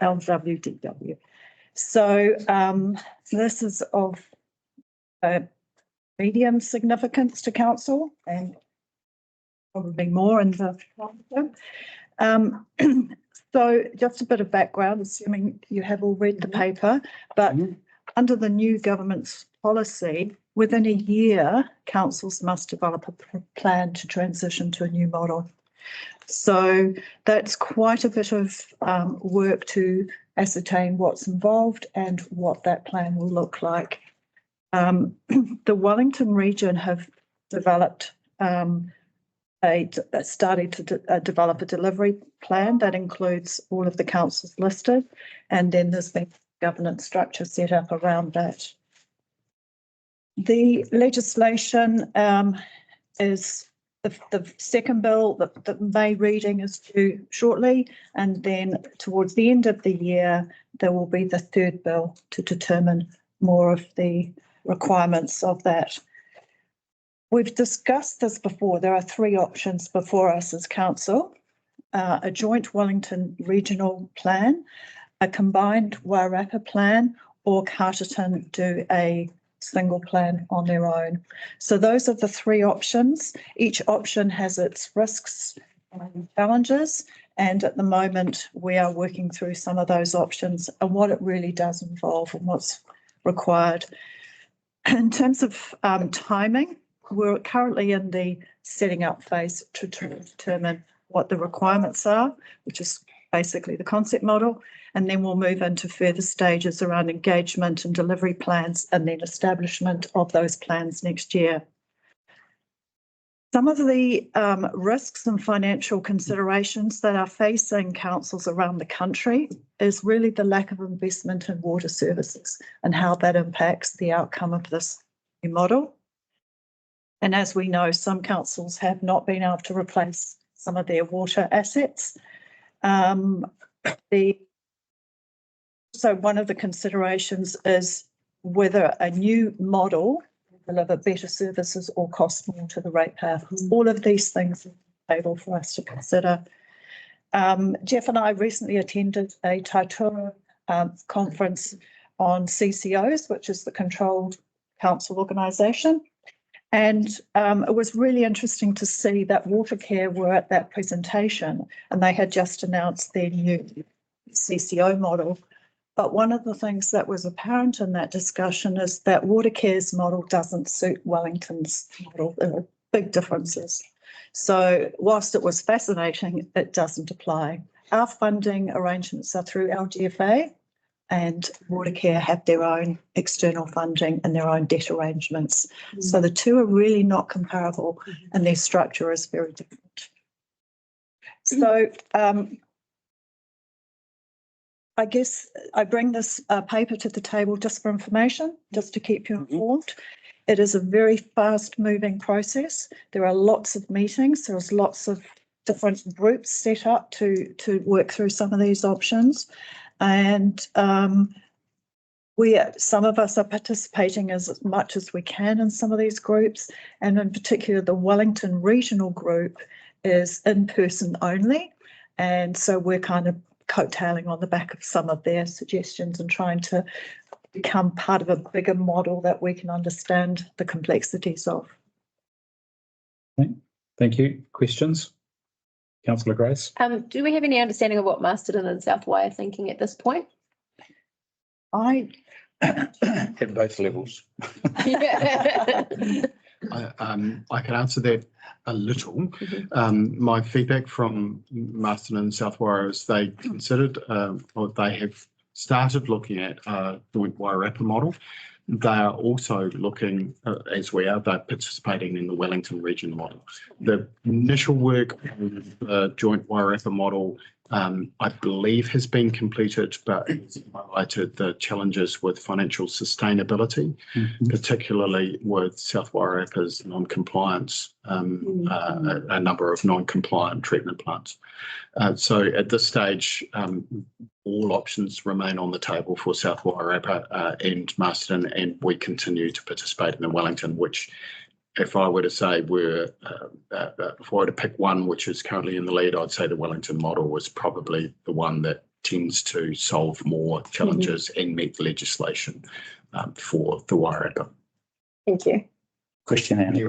S9: LWDW. So this is of medium significance to council and probably more in the future. So just a bit of background, assuming you have all read the paper, but under the new government's policy, within a year, councils must develop a plan to transition to a new model. So that's quite a bit of work to ascertain what's involved and what that plan will look like. The Wellington region have developed started to develop a delivery plan that includes all of the councils listed, and then there's been governance structure set up around that. The legislation is the second bill, the May reading is due shortly, and then towards the end of the year, there will be the third bill to determine more of the requirements of that. We've discussed this before. There are 3 options before us as council: a joint Wellington regional plan, a combined Wairarapa plan, or Carterton do a single plan on their own. So those are the three options. Each option has its risks and challenges. And at the moment, we are working through some of those options and what it really does involve and what's required. In terms of timing, we're currently in the setting up phase to determine what the requirements are, which is basically the concept model, and then we'll move into further stages around engagement and delivery plans and then establishment of those plans next year. Some of the risks and financial considerations that are facing councils around the country is really the lack of investment in water services and how that impacts the outcome of this new model. And as we know, some councils have not been able to replace some of their water assets. So one of the considerations is whether a new model will deliver better services or cost more to the ratepayer. All of these things are on the table for us to consider. Jeff and I recently attended a Taitura conference on CCOs, which is the Controlled Council Organisation. And it was really interesting to see that Watercare were at that presentation and they had just announced their new CCO model. But one of the things that was apparent in that discussion is that Watercare's model doesn't suit Wellington's model. There are big differences. So whilst it was fascinating, it doesn't apply. Our funding arrangements are through LGFA and Watercare have their own external funding and their own debt arrangements. So the two are really not comparable and their structure is very different. So I guess I bring this paper to the table just for information, just to keep you informed. It is a very fast moving process. There are lots of meetings. There's lots of different groups set up to work through some of these options. And some of us are participating as much as we can in some of these groups. And in particular, the Wellington Regional Group is in person only. And so we're kind of coattailing on the back of some of their suggestions and trying to become part of a bigger model that we can understand the complexities of.
S1: Okay. Thank you. Questions? Councillor Grace?
S6: Do we have any understanding of what Masterton and South Wye are thinking at this point?
S8: At both levels.
S4: I can answer that a little. My feedback from Masterton and South Wye is they considered, or they have started looking at a joint Wairarapa model. They are also looking, as we are, they're participating in the Wellington region model. The initial work on the joint Wairarapa model, I believe, has been completed, but it's highlighted the challenges with financial sustainability, particularly with South Wairarapa's non-compliance, a number of non-compliant treatment plants. So at this stage, all options remain on the table for South Wairarapa and Masterton, and we continue to participate in the Wellington, which, if I were to say if I were to pick one which is currently in the lead, I'd say the Wellington model was probably the one that tends to solve more challenges and meet the legislation for the Wairarapa.
S6: Thank you.
S8: Question and a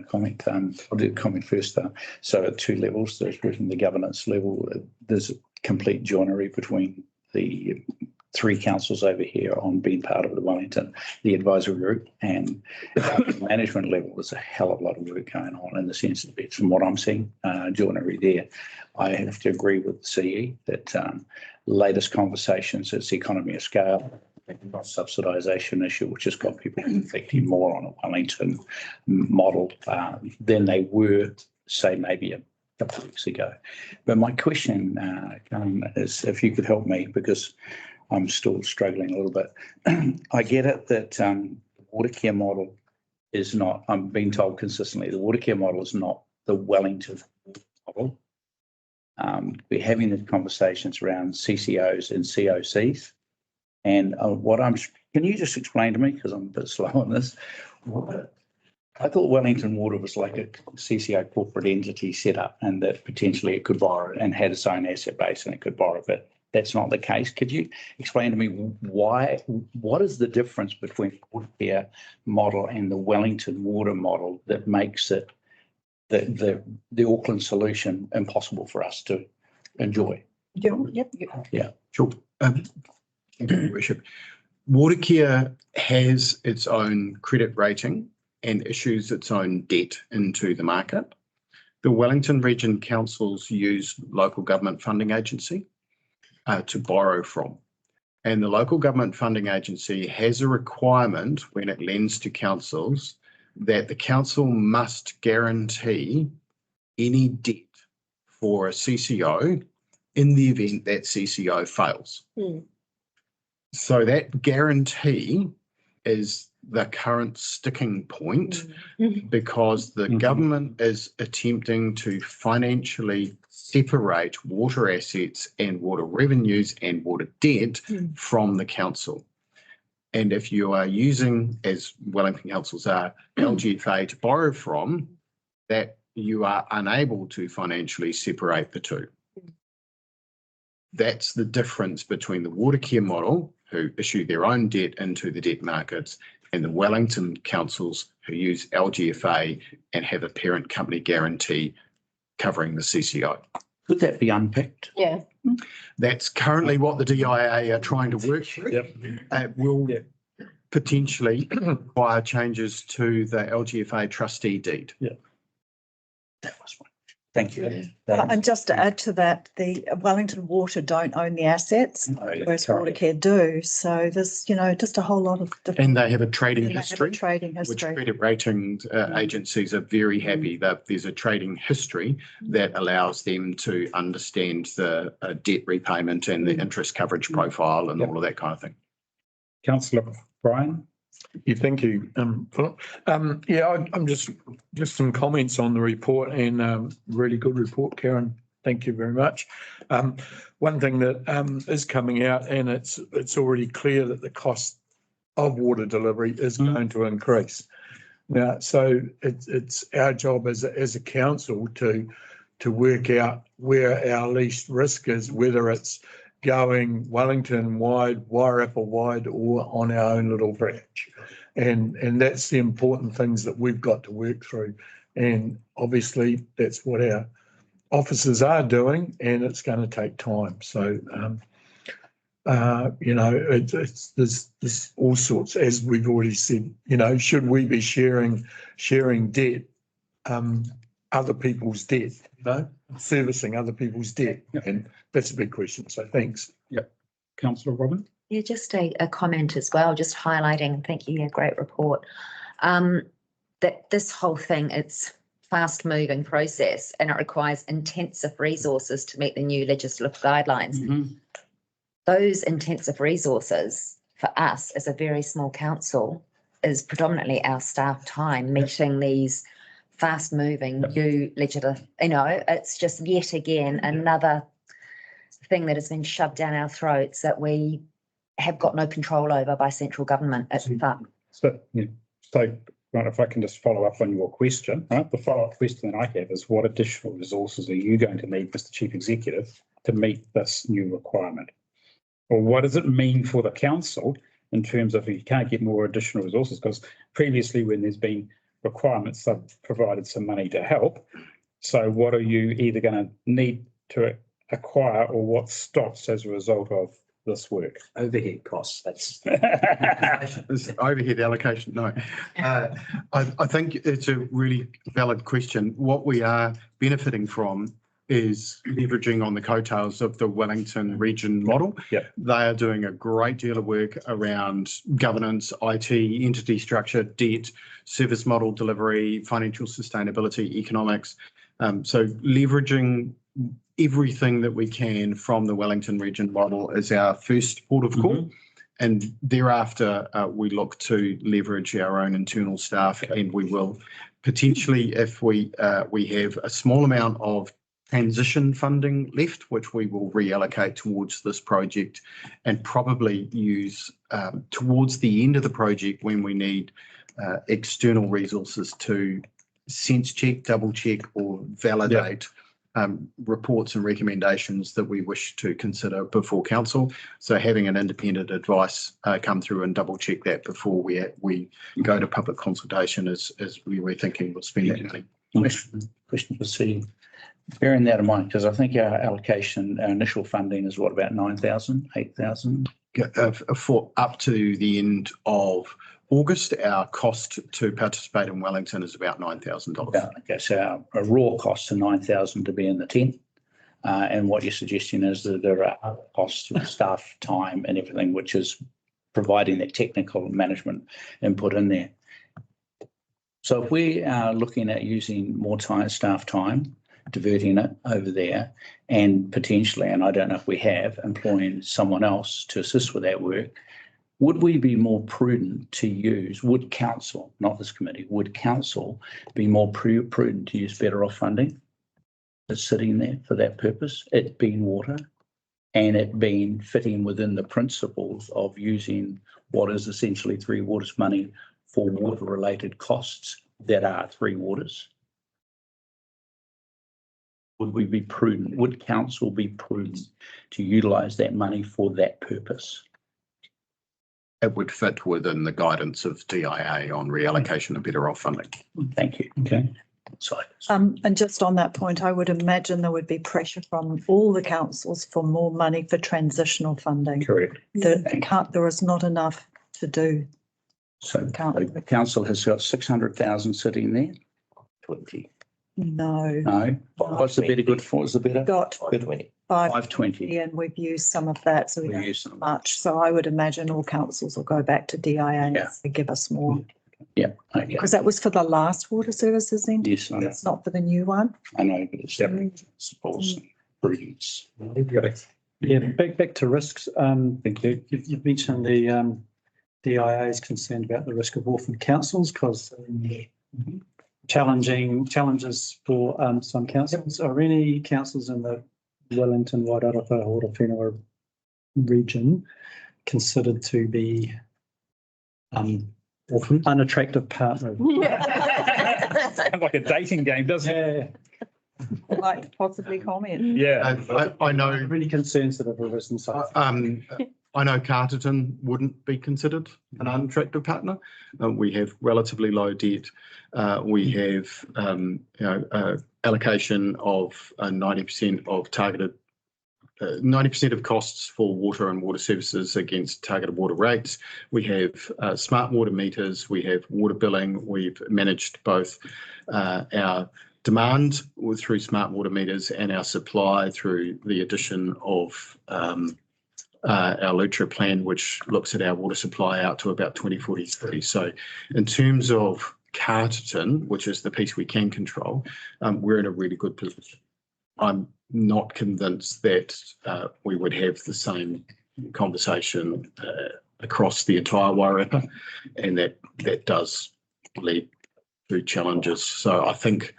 S8: comment. I'll do a comment first. So at two levels, there's written the governance level. There's a complete joinery between the three councils over here on being part of the Wellington, the advisory group, and the management level. There's a hell of a lot of work going on in the sense that from what I'm seeing, joinery there. I have to agree with the CE that latest conversations, it's the economy of scale, subsidisation issue, which has got people reflecting more on a Wellington model than they were, say, maybe a couple of weeks ago. But my question, is if you could help me, because I'm still struggling a little bit. I get it that the Watercare model is not, I'm being told consistently, the Watercare model is not the Wellington model. We're having the conversations around CCOs and COCs. And can you just explain to me, because I'm a bit slow on this, I thought Wellington Water was like a CCO corporate entity set up and that potentially it could borrow and had its own asset base and it could borrow a bit. that's not the case. Could you explain to me what is the difference between the water care model and the Wellington water model that makes it the Auckland solution impossible for us to enjoy?
S9: Yep.
S4: Sure. Thank you, Your Worship. Watercare has its own credit rating and issues its own debt into the market. The Wellington Region Councils use local government funding agency to borrow from. And the local government funding agency has a requirement when it lends to councils that the council must guarantee any debt for a CCO in the event that CCO fails. So that guarantee is the current sticking point because the government is attempting to financially separate water assets and water revenues and water debt from the council. And if you are using, as Wellington councils are, LGFA to borrow from, that you are unable to financially separate the two. That's the difference between the Watercare model, who issue their own debt into the debt markets, and the Wellington councils who use LGFA and have a parent company guarantee covering the CCO.
S8: Could that be unpicked?
S6: Yeah.
S4: That's currently what the DIA are trying to work through. It will potentially require changes to the LGFA trustee deed.
S8: That was one. Thank you.
S9: And just to add to that, the Wellington Water don't own the assets, whereas Watercare do. So there's, just a whole lot of different.
S4: And they have a trading
S9: and they have a
S4: history.
S9: trading
S4: Which
S9: history.
S4: credit rating agencies are very happy that there's a trading history that allows them to understand the debt repayment and the interest coverage profile and all of that kind of thing.
S1: Councillor Brian?
S10: Yeah, thank you, Philip. I'm just some comments on the report and really good report, Karen. Thank you very much. One thing that is coming out, and it's already clear that the cost of water delivery is going to increase. Now, so it's our job as a council to work out where our least risk is, whether it's going Wellington wide, Wairarapa wide, or on our own little branch. And that's the important things that we've got to work through. And obviously that's what our officers are doing, and it's going to take time. So, there's all sorts, as we've already said, should we be sharing debt, other people's debt, servicing other people's debt? And that's a big question. So thanks.
S1: Councillor Robin?
S11: Yeah, just a comment as well, just highlighting, thank you, great report. That this whole thing, it's fast moving process and it requires intensive resources to meet the new legislative guidelines. Those intensive resources for us as a very small council is predominantly our staff time meeting these fast moving new legislative, it's just yet again another thing that has been shoved down our throats that we have got no control over by central government.
S1: So, right, if I can just follow up on your question, right? The follow-up question that I have is what additional resources are you going to need, Mr. Chief Executive, to meet this new requirement? Or what does it mean for the council in terms of you can't get more additional resources? Because previously when there's been requirements, they've provided some money to help. So what are you either going to need to acquire or what stops as a result of this work?
S8: Overhead costs, that's.
S4: This overhead allocation, no. I think it's a really valid question. What we are benefiting from is leveraging on the coattails of the Wellington Region model. They are doing a great deal of work around governance, IT, entity structure, debt, service model delivery, financial sustainability, economics. So leveraging everything that we can from the Wellington Region model is our first port of call. And thereafter, we look to leverage our own internal staff, and we will potentially, if we have a small amount of transition funding left, which we will reallocate towards this project and probably use towards the end of the project when we need external resources to sense check, double check or validate reports and recommendations that we wish to consider before council. So having an independent advice come through and double check that before we go to public consultation is we were thinking we'll spend that money.
S8: Question for Steve. Bearing that in mind, because I think our allocation, our initial funding is what, about 9,000, 8,000?
S4: For up to the end of August, our cost to participate in Wellington is about $9,000.
S8: Yeah, okay, so our raw costs are 9,000 to be in the tent. And what you're suggesting is that there are other costs of staff time and everything, which is providing that technical management input in there. So if we are looking at using more staff time, diverting it over there, and potentially, and I don't know if we have, employing someone else to assist with that work, would we be more prudent to use, would council, not this committee, would council be more prudent to use better off funding that's sitting there for that purpose, it being water, and it being fitting within the principles of using what is essentially Three Waters money for water related costs that are Three Waters? Would we be prudent? Would council be prudent to utilise that money for that purpose?
S4: It would fit within the guidance of DIA on reallocation of better off funding.
S8: Thank you. Okay. Sorry.
S9: And just on that point, I would imagine there would be pressure from all the councils for more money for transitional funding.
S8: Correct.
S9: There is not enough to do.
S8: So the council has got 600,000 sitting there. 20.
S9: No.
S8: What's the better good for? What's the better?
S9: Got
S8: 520.
S9: and we've used some of that, so we
S8: We
S9: don't
S8: use some.
S9: much. So I would imagine all councils will go back to DIA and give us more.
S8: Yeah. Okay.
S9: Because that was for the last water services then?
S8: Yes, I know.
S9: It's not for the new one?
S8: I know, but it's supposed prudence.
S3: Yeah, back to risks.
S8: Thank you.
S3: You've mentioned the DIA is concerned about the risk of orphan councils because challenges for some councils. Are any councils in the Wellington, Wairarapa, Horowhenua region considered to be orphan unattractive partners?
S1: Sounds like a dating game, doesn't it?
S9: I'd like to possibly comment.
S1: Yeah.
S4: I know.
S3: Really concerns that have arisen. So
S4: I know Carterton wouldn't be considered an unattractive partner. We have relatively low debt. We have allocation of 90% of targeted 90% of costs for water and water services against targeted water rates. We have smart water meters. We have water billing. We've managed both our demand through smart water meters and our supply through the addition of our Lutra plan, which looks at our water supply out to about 2043. So in terms of Carterton, which is the piece we can control, we're in a really good position. I'm not convinced that we would have the same conversation across the entire Wairarapa, and that does lead to challenges. So I think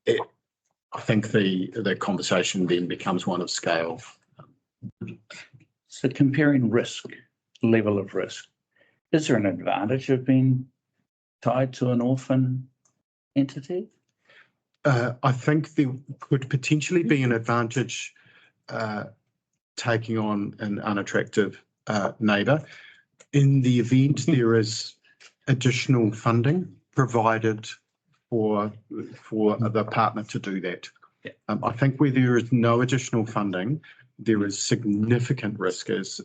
S4: the conversation then becomes one of scale.
S8: So comparing risk, level of risk, is there an advantage of being tied to an orphan entity?
S4: I think there could potentially be an advantage taking on an unattractive neighbour in the event there is additional funding provided for the partner to do that.
S8: Yeah.
S4: I think where there is no additional funding, there is significant risk, as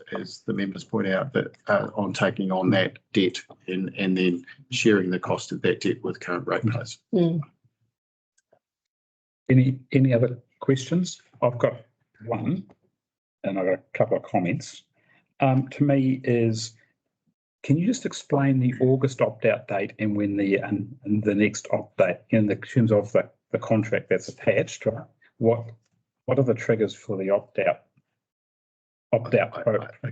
S4: the members point out, that on taking on that debt and then sharing the cost of that debt with current ratepayers.
S1: Any other questions? I've got one, and I've got a couple of comments. To me is, can you just explain the August opt-out date and when the next opt-out in the terms of the contract that's attached? What are the triggers for the opt-out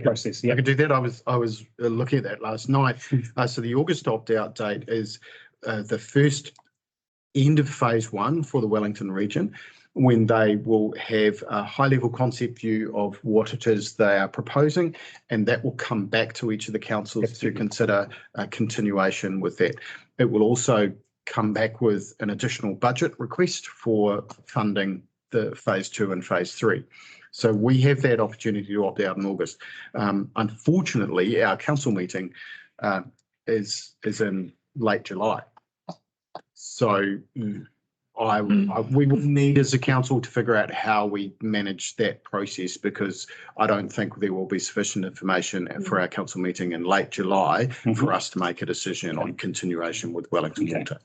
S1: process?
S4: I could do that. I was looking at that last night. So the August opt-out date is the first end of phase one for the Wellington region, when they will have a high-level concept view of what it is they are proposing, and that will come back to each of the councils to consider a continuation with that. It will also come back with an additional budget request for funding the phase 2 and phase 3. So we have that opportunity to opt out in August. Unfortunately, our council meeting is in late July. So we will need as a council to figure out how we manage that process, because I don't think there will be sufficient information for our council meeting in late July for us to make a decision on continuation with Wellington Water.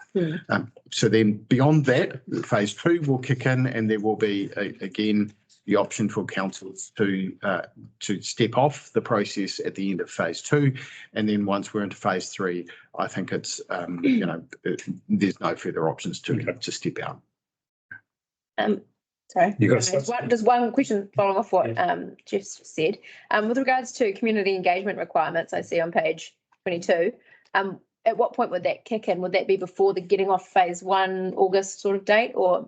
S4: So then beyond that, phase 2 will kick in, and there will be again the option for councils to step off the process at the end of phase 2, and then once we're into phase 3, I think it's there's no further options to step out.
S6: Sorry,
S1: You got
S6: just one question following off what Jeff said. With regards to community engagement requirements, I see on page 22. At what point would that kick in? Would that be before the getting off phase 1 August sort of date, or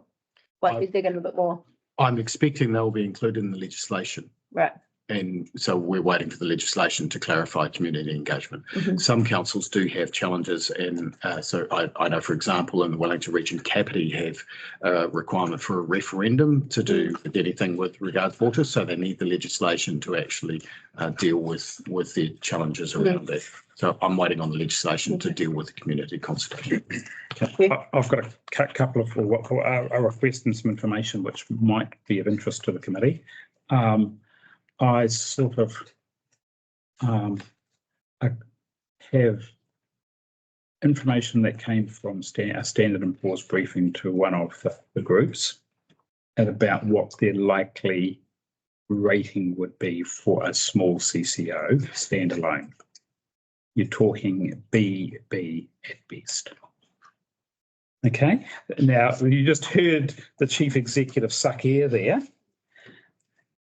S6: what is there going to be a bit more?
S4: I'm expecting they'll be included in the legislation.
S6: Right.
S4: And so we're waiting for the legislation to clarify community engagement. Some councils do have challenges, and so I know, for example, in the Wellington region, Kapiti have a requirement for a referendum to do with anything with regards to water, so they need the legislation to actually deal with the challenges around that. So I'm waiting on the legislation to deal with the community consultation.
S1: I've got a couple of a request and some information which might be of interest to the committee. I sort of I have information that came from a Standard & Poor's briefing to one of the groups and about what their likely rating would be for a small CCO standalone. You're talking B at best. Okay, now you just heard the chief executive suck air there.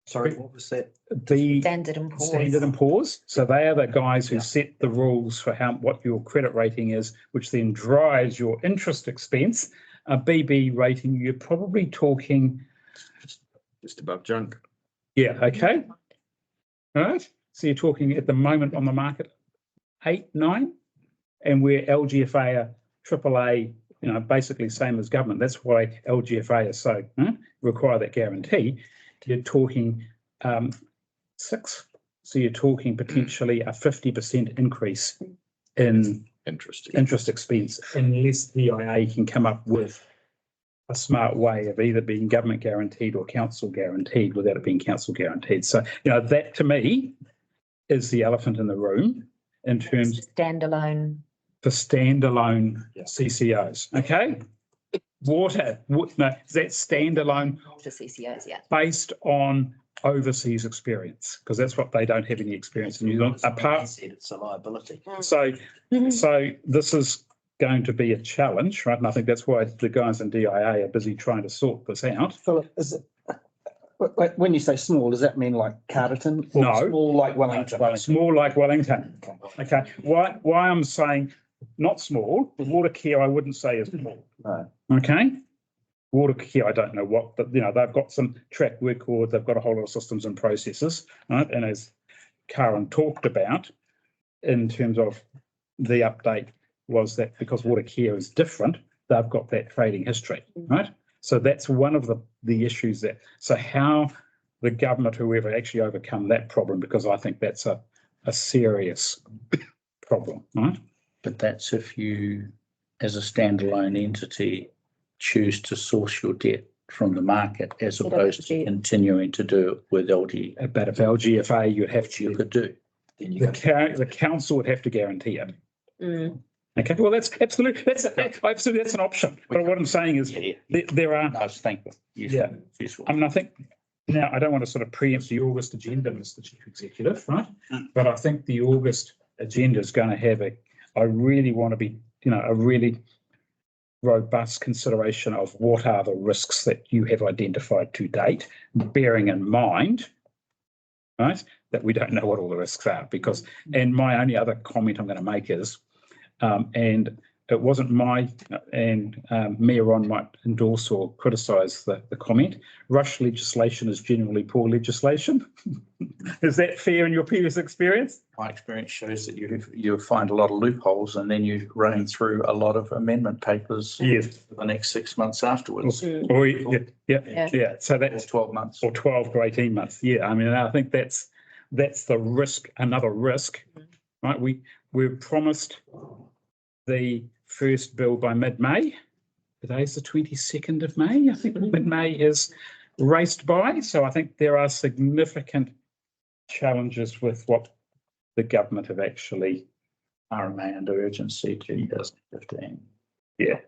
S2: Sorry, what was that?
S1: The
S11: Standard & Poor's.
S1: Standard & Poor's. So they are the guys who set the rules for what your credit rating is, which then drives your interest expense. A BB rating, you're probably talking
S4: Just above junk.
S1: Yeah, okay. All right. So you're talking at the moment on the market 8, 9, and we're LGFA are AAA, basically same as government. That's why LGFA is so require that guarantee. You're talking 6. So you're talking potentially a 50% increase in interest expense, unless the IA can come up with a smart way of either being government guaranteed or council guaranteed without it being council guaranteed. So, that to me is the elephant in the room in terms of
S11: Standalone.
S1: the standalone CCOs. Okay. Water, no, that's standalone
S11: To CCOs, yeah.
S1: based on overseas experience, because that's what they don't have any experience in New Zealand.
S2: It's a liability.
S1: So this is going to be a challenge, right? And I think that's why the guys in DIA are busy trying to sort this out.
S12: Philip, is it, when you say small, does that mean like Carterton? Or
S1: No.
S12: small like Wellington?
S1: Small like Wellington. Okay. Why I'm saying not small, water care I wouldn't say is small.
S12: No.
S1: Okay. Water care, I don't know what, but they've got some track record, they've got a whole lot of systems and processes, right? And as Karen talked about, in terms of the update, was that because water care is different, they've got that trading history, right? So that's one of the issues so how the government, whoever, actually overcome that problem, because I think that's a serious problem, right?
S8: But that's if you, as a standalone entity, choose to source your debt from the market as opposed to continuing to do it with LG.
S1: But if LGFA, you'd have to,
S8: You could do.
S1: the council would have to guarantee it. Okay, well, that's absolutely, that's an option. But what I'm saying is there are.
S8: I was thankful.
S1: Yeah. I mean, I think now I don't want to sort of preempt the August agenda, Mr. Chief Executive, right? But I think the August agenda is going to have I really want to be, a really robust consideration of what are the risks that you have identified to date, bearing in mind, right, that we don't know what all the risks are. Because, and my only other comment I'm going to make is, and it wasn't my, and Mayor Ron might endorse or criticise the comment. Rush legislation is generally poor legislation. Is that fair in your previous experience?
S8: My experience shows that you find a lot of loopholes and then you run through a lot of amendment papers
S1: Yes.
S8: for the next 6 months afterwards.
S1: Or yeah. So that's
S8: 12 months.
S1: or 12 to 18 months. Yeah, I mean, I think that's the risk, another risk, right? We're promised the first bill by mid-May. Today's the 22nd of May. I think mid-May is raced by. So I think there are significant challenges with what the government have actually
S8: RMA under urgency 2015.
S1: Yeah.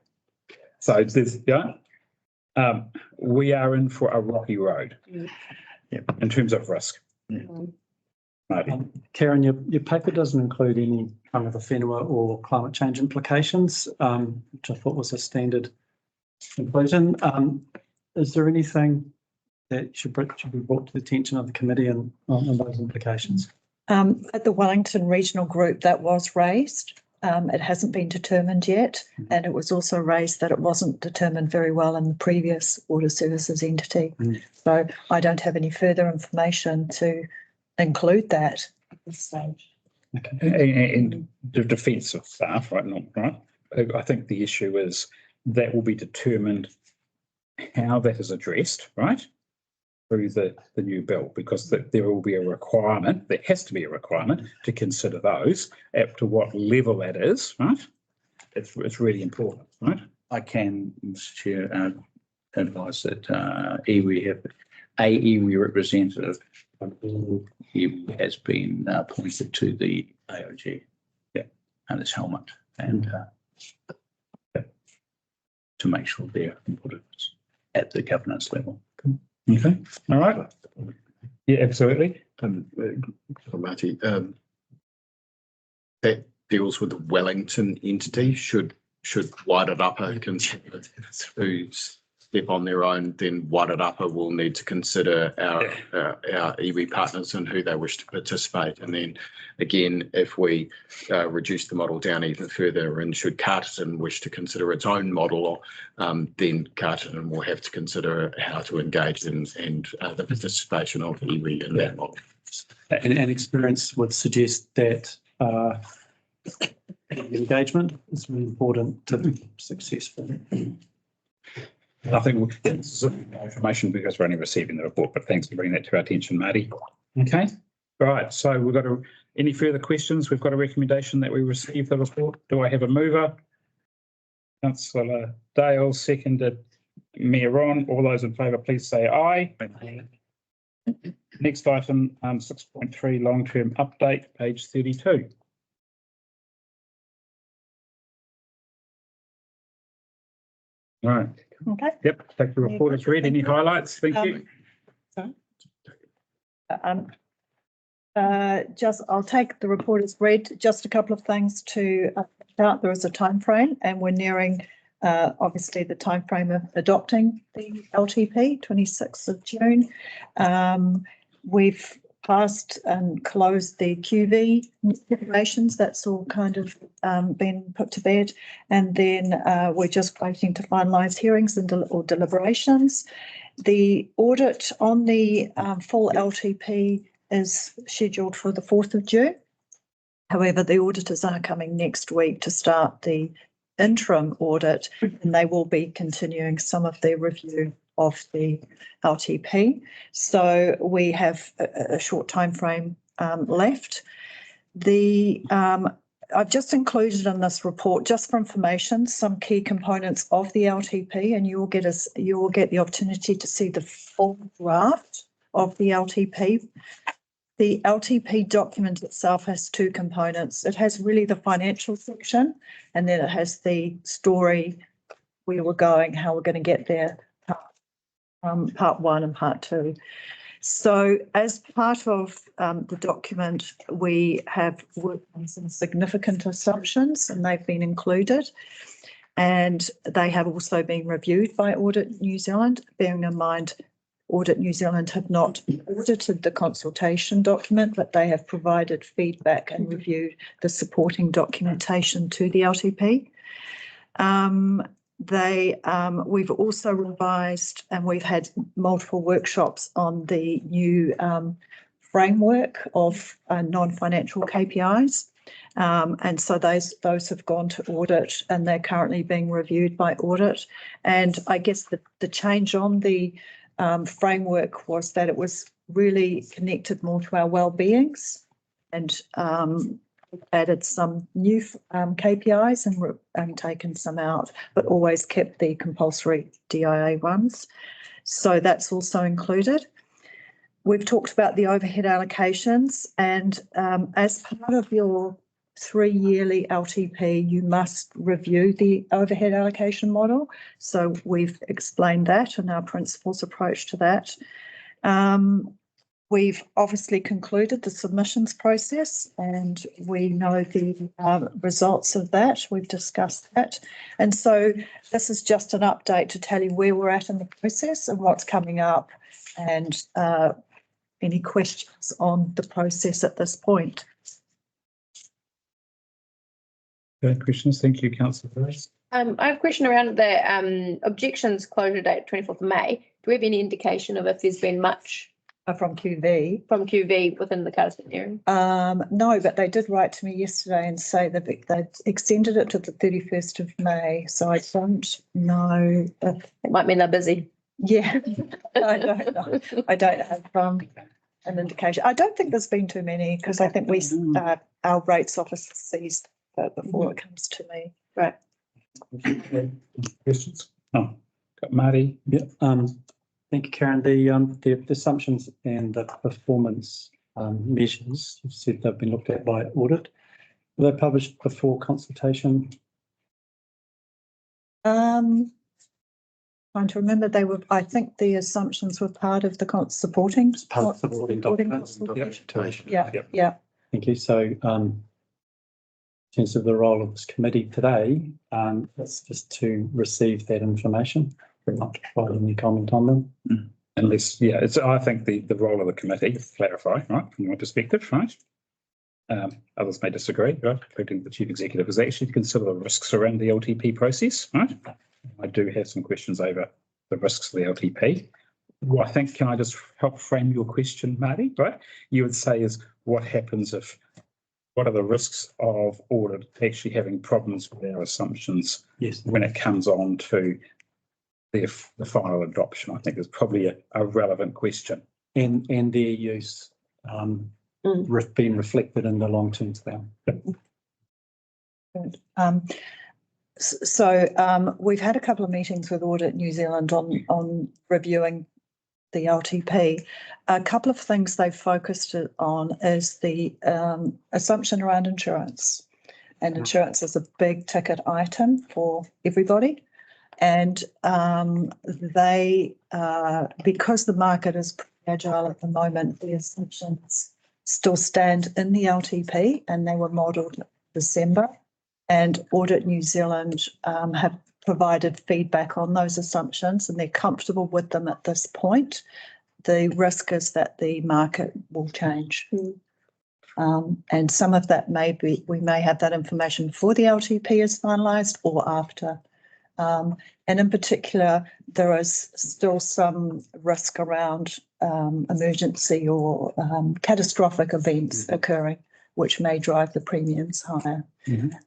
S1: So there's, we are in for a rocky road in terms of risk. Maybe.
S3: Karen, your paper doesn't include any kind of the whenua or climate change implications, which I thought was a standard conclusion. Is there anything that should be brought to the attention of the committee on those implications?
S9: At the Wellington Regional Group, that was raised. It hasn't been determined yet, and it was also raised that it wasn't determined very well in the previous water services entity. So I don't have any further information to include that at this stage.
S1: Okay. And the defence of staff, right? Not right. I think the issue is that will be determined how that is addressed, right? Through the new bill, because there will be a requirement, there has to be a requirement to consider those up to what level that is, right? It's really important, right?
S8: I can, Mr. Chair, advise that iwi have a iwi representative iwi has been appointed to the AOG.
S1: Yeah,
S8: and his helmet, and to make sure they're input at the governance level.
S1: Okay, all right. Yeah, absolutely.
S4: Marty, that deals with the Wellington entity. Should Wairarapa consider to step on their own, then Wairarapa will need to consider our iwi partners and who they wish to participate. And then again, if we reduce the model down even further, and should Carterton wish to consider its own model, then Carterton will have to consider how to engage and the participation of iwi in that model.
S3: And experience would suggest that engagement is really important to be successful.
S1: I think it's information because we're only receiving the report, but thanks for bringing that to our attention, Marty. Okay, right. So we've got any further questions? We've got a recommendation that we receive the report. Do I have a mover? Councillor Dale, seconded Mayor Ron. All those in favour, please say aye. Next item, 6.3 long-term update, page 32. All right.
S9: Okay.
S1: Yep, take the report as read. Any highlights? Thank you.
S9: I'll take the report as read. Just a couple of things to start. There is a time frame, and we're nearing obviously the time frame of adopting the LTP, 26th of June. We've passed and closed the QV preparations. That's all kind of been put to bed. And then we're just waiting to finalise hearings and or deliberations. The audit on the full LTP is scheduled for the 4th of June. However, the auditors are coming next week to start the interim audit, and they will be continuing some of their review of the LTP. So we have a short time frame left. I've just included in this report, just for information, some key components of the LTP, and you will get the opportunity to see the full draft of the LTP. The LTP document itself has two components. It has really the financial section, and then it has the story, where we're going, how we're going to get there, part one and part two. So as part of the document, we have worked on some significant assumptions, and they've been included. And they have also been reviewed by Audit New Zealand, bearing in mind Audit New Zealand have not audited the consultation document, but they have provided feedback and reviewed the supporting documentation to the LTP. We've also revised, and we've had multiple workshops on the new framework of non-financial KPIs. And so those have gone to audit, and they're currently being reviewed by audit. And I guess the change on the framework was that it was really connected more to our well-beings, and added some new KPIs and taken some out, but always kept the compulsory DIA ones. So that's also included. We've talked about the overhead allocations, and as part of your 3-yearly LTP, you must review the overhead allocation model. So we've explained that and our principles approach to that. We've obviously concluded the submissions process, and we know the results of that. We've discussed that. And so this is just an update to tell you where we're at in the process and what's coming up, and any questions on the process at this point.
S1: Good questions. Thank you, Councillor Ferris.
S6: I have a question around the objections closure date, 24th of May. Do we have any indication of if there's been much
S9: From QV?
S6: from QV within the Karston area?
S9: No, but they did write to me yesterday and say that they'd extended it to the 31st of May. So I don't know if...
S6: It might mean they're busy.
S9: Yeah, I don't know. I don't have an indication. I don't think there's been too many, because I think our rates officer sees that before it comes to me.
S6: Right.
S1: Questions? Oh, got Marty.
S3: Yeah, thank you, Karen. The assumptions and the performance measures, you've said they've been looked at by audit. Were they published before consultation?
S9: Trying to remember, I think the assumptions were part of the supporting.
S3: Part of the supporting documents.
S9: Yeah.
S3: Thank you. So, in terms of the role of this committee today, it's just to receive that information. Very much provide any comment on them.
S1: Unless, yeah, I think the role of the committee, to clarify, right, from your perspective, right? Others may disagree, right, including the Chief Executive, is actually to consider the risks around the LTP process, right? I do have some questions over the risks of the LTP. Well, I think, can I just help frame your question, Marty, right? You would say is what happens what are the risks of audit actually having problems with our assumptions?
S3: Yes.
S1: When it comes on to the final adoption? I think is probably a relevant question.
S3: And their use being reflected in the long-term plan.
S9: Good. So we've had a couple of meetings with Audit New Zealand on reviewing the LTP. A couple of things they've focused on is the assumption around insurance. And insurance is a big ticket item for everybody. And they, because the market is agile at the moment, the assumptions still stand in the LTP, and they were modelled in December. And Audit New Zealand have provided feedback on those assumptions, and they're comfortable with them at this point. The risk is that the market will change. And some of that we may have that information before the LTP is finalised or after. And in particular, there is still some risk around emergency or catastrophic events occurring, which may drive the premiums higher.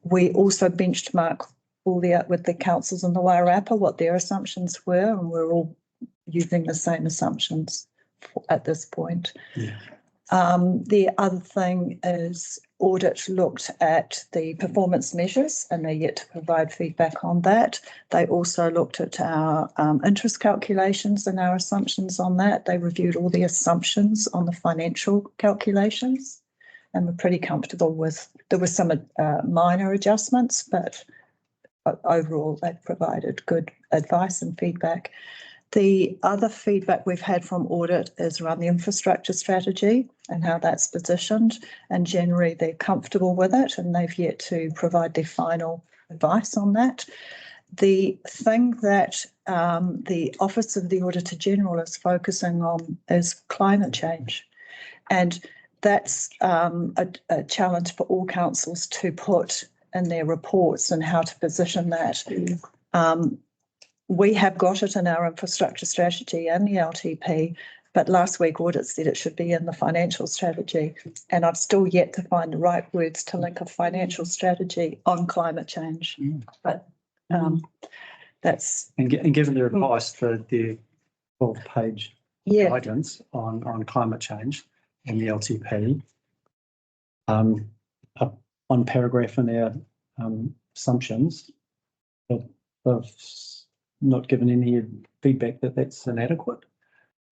S9: We also benchmark with the councils in the Wairarapa what their assumptions were, and we're all using the same assumptions at this point. The other thing is Audit looked at the performance measures, and they're yet to provide feedback on that. They also looked at our interest calculations and our assumptions on that. They reviewed all the assumptions on the financial calculations, and we're pretty comfortable with. There were some minor adjustments, but overall they've provided good advice and feedback. The other feedback we've had from Audit is around the infrastructure strategy and how that's positioned, and generally they're comfortable with it, and they've yet to provide their final advice on that. The thing that the Office of the Auditor General is focusing on is climate change. And that's a challenge for all councils to put in their reports and how to position that. We have got it in our infrastructure strategy and the LTP, but last week Audit said it should be in the financial strategy. And I've still yet to find the right words to link a financial strategy on climate change. But that's...
S3: And given the advice for the 12-page guidance on climate change in the LTP, one paragraph in their assumptions, that they've not given any feedback that that's inadequate.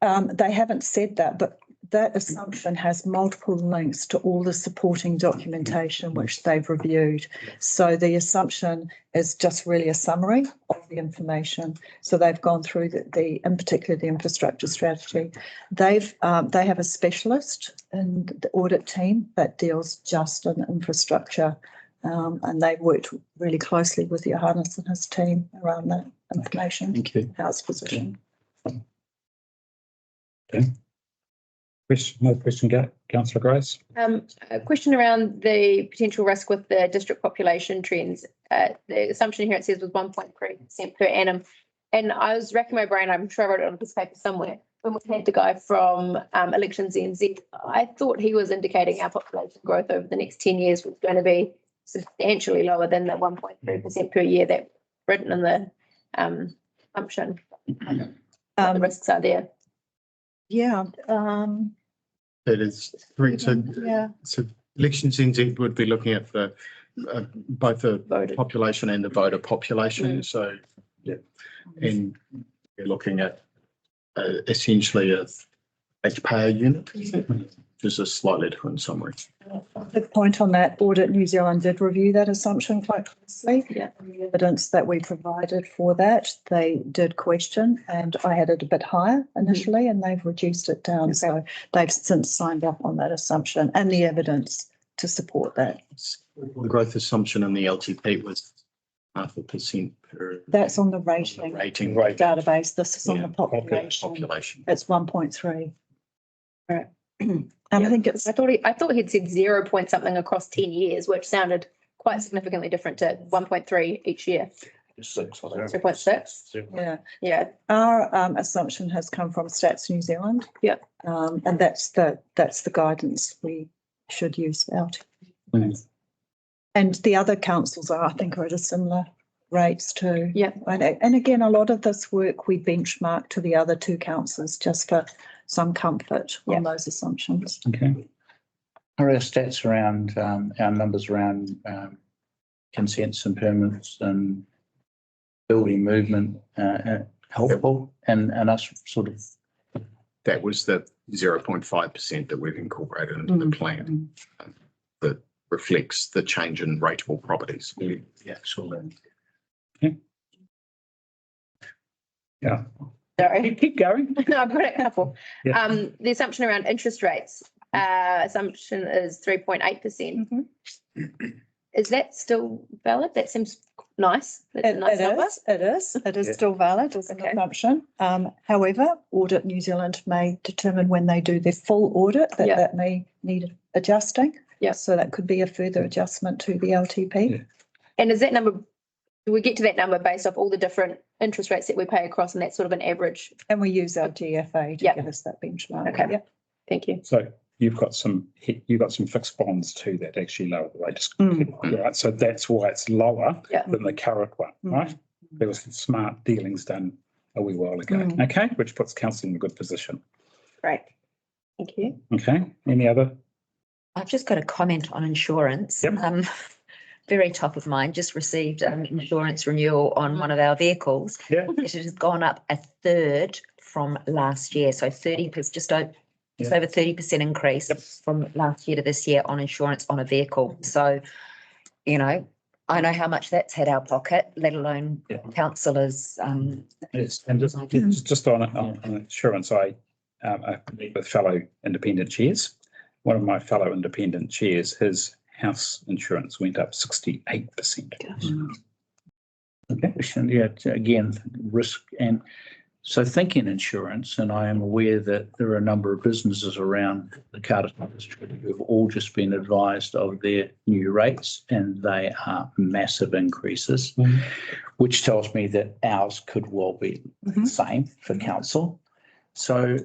S9: They haven't said that, but that assumption has multiple links to all the supporting documentation which they've reviewed. So the assumption is just really a summary of the information. So they've gone through in particular the infrastructure strategy. They have a specialist in the audit team that deals just in infrastructure, and they've worked really closely with Johannes and his team around that information.
S3: Thank you.
S9: How it's positioned.
S1: Okay. More question, Councillor Grace.
S6: A question around the potential risk with the district population trends. The assumption here it says was 1.3% per annum. And I was racking my brain, I'm sure I wrote it on a piece of paper somewhere. When we had the guy from Elections NZ, I thought he was indicating our population growth over the next 10 years was going to be substantially lower than the 1.3% per year that's written in the assumption. What the risks are there.
S9: Yeah.
S4: It is three. So Elections NZ would be looking at the both the population and the voter population. So and we're looking at essentially a taxpayer unit, which is a slightly different summary.
S9: The point on that, Audit New Zealand did review that assumption quite closely. Yeah. The evidence that we provided for that, they did question, and I had it a bit higher initially, and they've reduced it down. Okay. So they've since signed up on that assumption and the evidence to support that.
S4: The growth assumption in the LTP was 0.5% per.
S9: That's on the rating database. This is on the population. It's 1.3. Right. And I think it's.
S6: I thought he'd said 0 point something across 10 years, which sounded quite significantly different to 1.3 each year. 0.6.
S9: Yeah.
S6: Yeah.
S9: Our assumption has come from Stats New Zealand. Yeah. And that's the guidance we should use out. And the other councils I think are at a similar rates too. Yeah. And again, a lot of this work we benchmark to the other two councils just for some comfort on those assumptions.
S1: Okay.
S8: Are our stats around our numbers around consents and permits and building movement helpful and us sort of?
S4: That was the 0.5% that we've incorporated into the plan that reflects the change in rateable properties.
S8: Yeah, sure.
S1: Okay. Yeah.
S6: Sorry.
S1: Keep going.
S6: No, I've got a couple.
S1: Yeah.
S6: The assumption around interest rates, assumption is 3.8%. Is that still valid? That seems nice. That's a nice number.
S9: It is still valid as an assumption. However, Audit New Zealand may determine when they do their full audit that may need adjusting. Yeah. So that could be a further adjustment to the LTP.
S1: Yeah.
S6: And is that number, do we get to that number based off all the different interest rates that we pay across, and that's sort of an average?
S9: And we use our GFA to give us that benchmark.
S6: Okay. Yeah. Thank you.
S1: So you've got some fixed bonds too that actually lower the rates. Right. So that's why it's lower than the current one, right? There was some smart dealings done a wee while ago. Okay, which puts council in a good position.
S6: Great. Thank you.
S1: Okay. Any other?
S11: I've just got a comment on insurance.
S1: Yep.
S11: Very top of mind, just received an insurance renewal on one of our vehicles.
S1: Yeah.
S11: It has gone up a third from last year. So 30%, just over 30% increase from last year to this year on insurance on a vehicle. So, I know how much that's had our pocket, let alone councillors.
S1: Yes. And just on insurance, I meet with fellow independent chairs. One of my fellow independent chairs, his house insurance went up 68%.
S8: question, yeah, again, risk and so thinking insurance, and I am aware that there are a number of businesses around the Karakia district who have all just been advised of their new rates, and they are massive increases, which tells me that ours could well be the same for council. So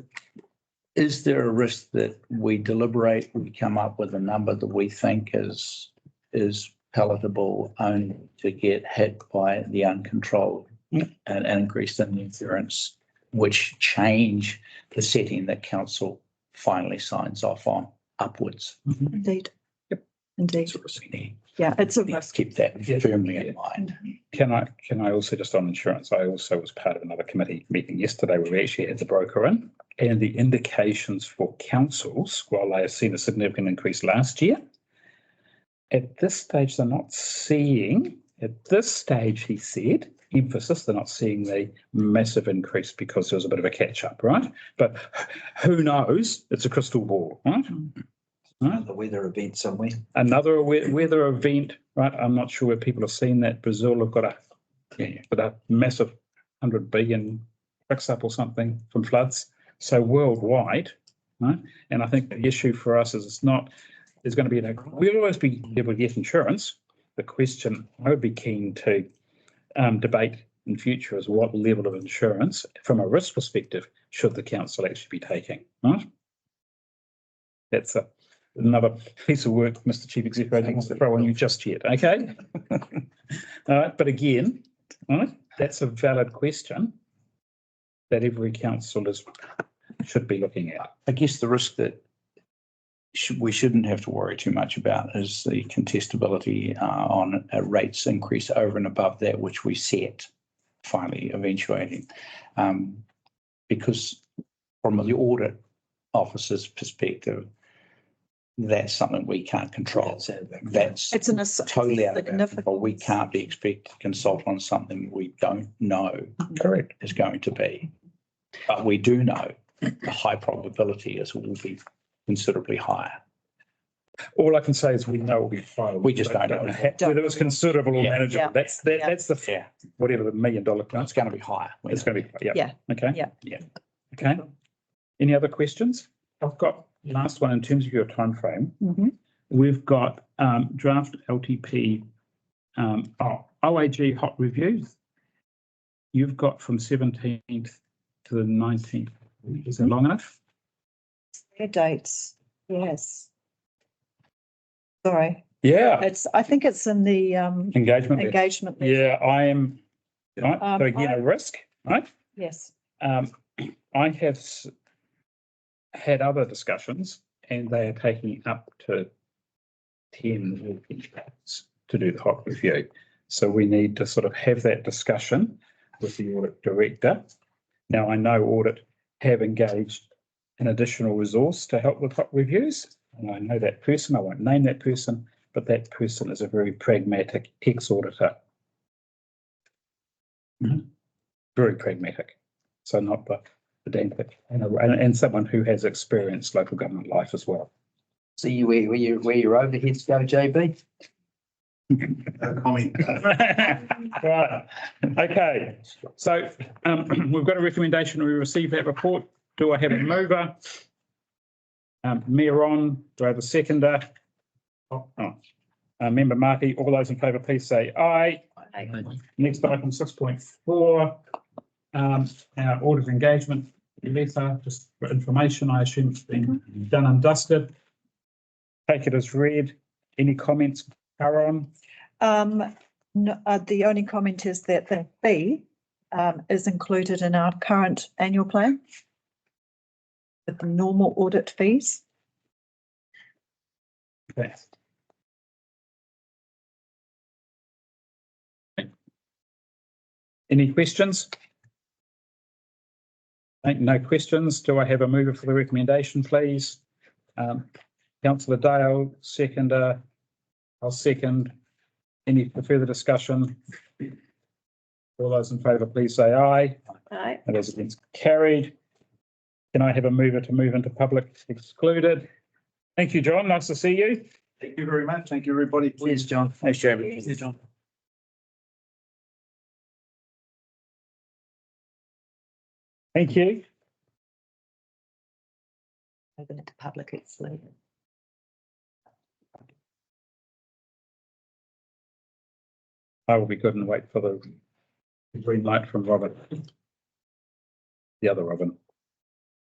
S8: is there a risk that we deliberate, we come up with a number that we think is palatable only to get hit by the uncontrolled and increase in the insurance, which change the setting that council finally signs off on upwards?
S9: Indeed. Yep. Indeed.
S8: Sort of need
S9: Yeah, it's a
S8: to
S9: risk.
S8: keep that firmly in mind.
S1: Can I also just on insurance, I also was part of another committee meeting yesterday where we actually had the broker in, and the indications for councils, while they have seen a significant increase last year, at this stage, they're not seeing, at this stage, he said, emphasis, they're not seeing the massive increase because there was a bit of a catch up, right? But who knows? It's a crystal ball, right?
S2: The weather event somewhere.
S1: Another weather event, right? I'm not sure where people have seen that. Brazil have got a massive 100 billion fix up or something from floods. So worldwide, right? And I think the issue for us is there's going to be we'll always be able to get insurance. The question I would be keen to debate in future is what level of insurance from a risk perspective should the council actually be taking, right? That's another piece of work, Mr. Chief Executive, I don't want to throw on you just yet, okay? All right, but again, all right, that's a valid question that every council should be looking at.
S8: I guess the risk that we shouldn't have to worry too much about is the contestability on a rates increase over and above that which we set, finally eventuating. Because from the audit officer's perspective, that's something we can't control. That's totally out of our control. We can't be expected to consult on something we don't know is going to be. But we do know the high probability is it will be considerably higher.
S1: All I can say is we know it will be higher.
S8: We just don't know
S1: whether it was considerable or manageable.
S9: Yeah.
S1: That's the whatever the $1 million.
S8: It's going to be higher.
S1: It's going to be
S9: Yeah.
S1: Okay.
S9: Yeah.
S1: Okay. Any other questions? I've got last one in terms of your time frame. We've got draft LTP OAG hot reviews. You've got from 17th to the 19th. Is that long enough?
S9: Their dates, yes. Sorry,
S1: Yeah.
S9: I think it's in the
S1: Engagement.
S9: engagement.
S1: Yeah, I am. Right. So again, a risk, right?
S9: Yes.
S1: I have had other discussions and they are taking up to 10 working days to do the hot review. So we need to sort of have that discussion with the audit director. Now, I know audit have engaged an additional resource to help with hot reviews. And I know that person, I won't name that person, but that person is a very pragmatic ex-auditor. Very pragmatic. So not the pedantic and someone who has experienced local government life as well.
S2: See where your overheads go, JB?
S5: No comment.
S1: Right. Okay. So we've got a recommendation. We received that report. Do I have a mover? Mayor on. Do I have a seconder? Member Markey. All those in favour, please say aye.
S6: Aye.
S1: Next item 6.4. Our audit engagement letter, just for information. I assume it's been done and dusted. Take it as read. Any comments, Karen?
S9: No, the only comment is that the fee is included in our current annual plan with the normal audit fees.
S1: Okay. Any questions? No questions. Do I have a mover for the recommendation, please? Councillor Dale, seconder. I'll second. Any further discussion? All those in favour, please say aye.
S6: Aye.
S1: That is against carried. Can I have a mover to move into public excluded? Thank you, John. Nice to see you.
S5: Thank you very much. Thank you, everybody.
S2: Cheers, John.
S8: Thanks, Jamie.
S2: Cheers, John.
S1: Thank you.
S11: Open it to public exclusion.
S1: I will be good and wait for the green light from Robin. The other Robin.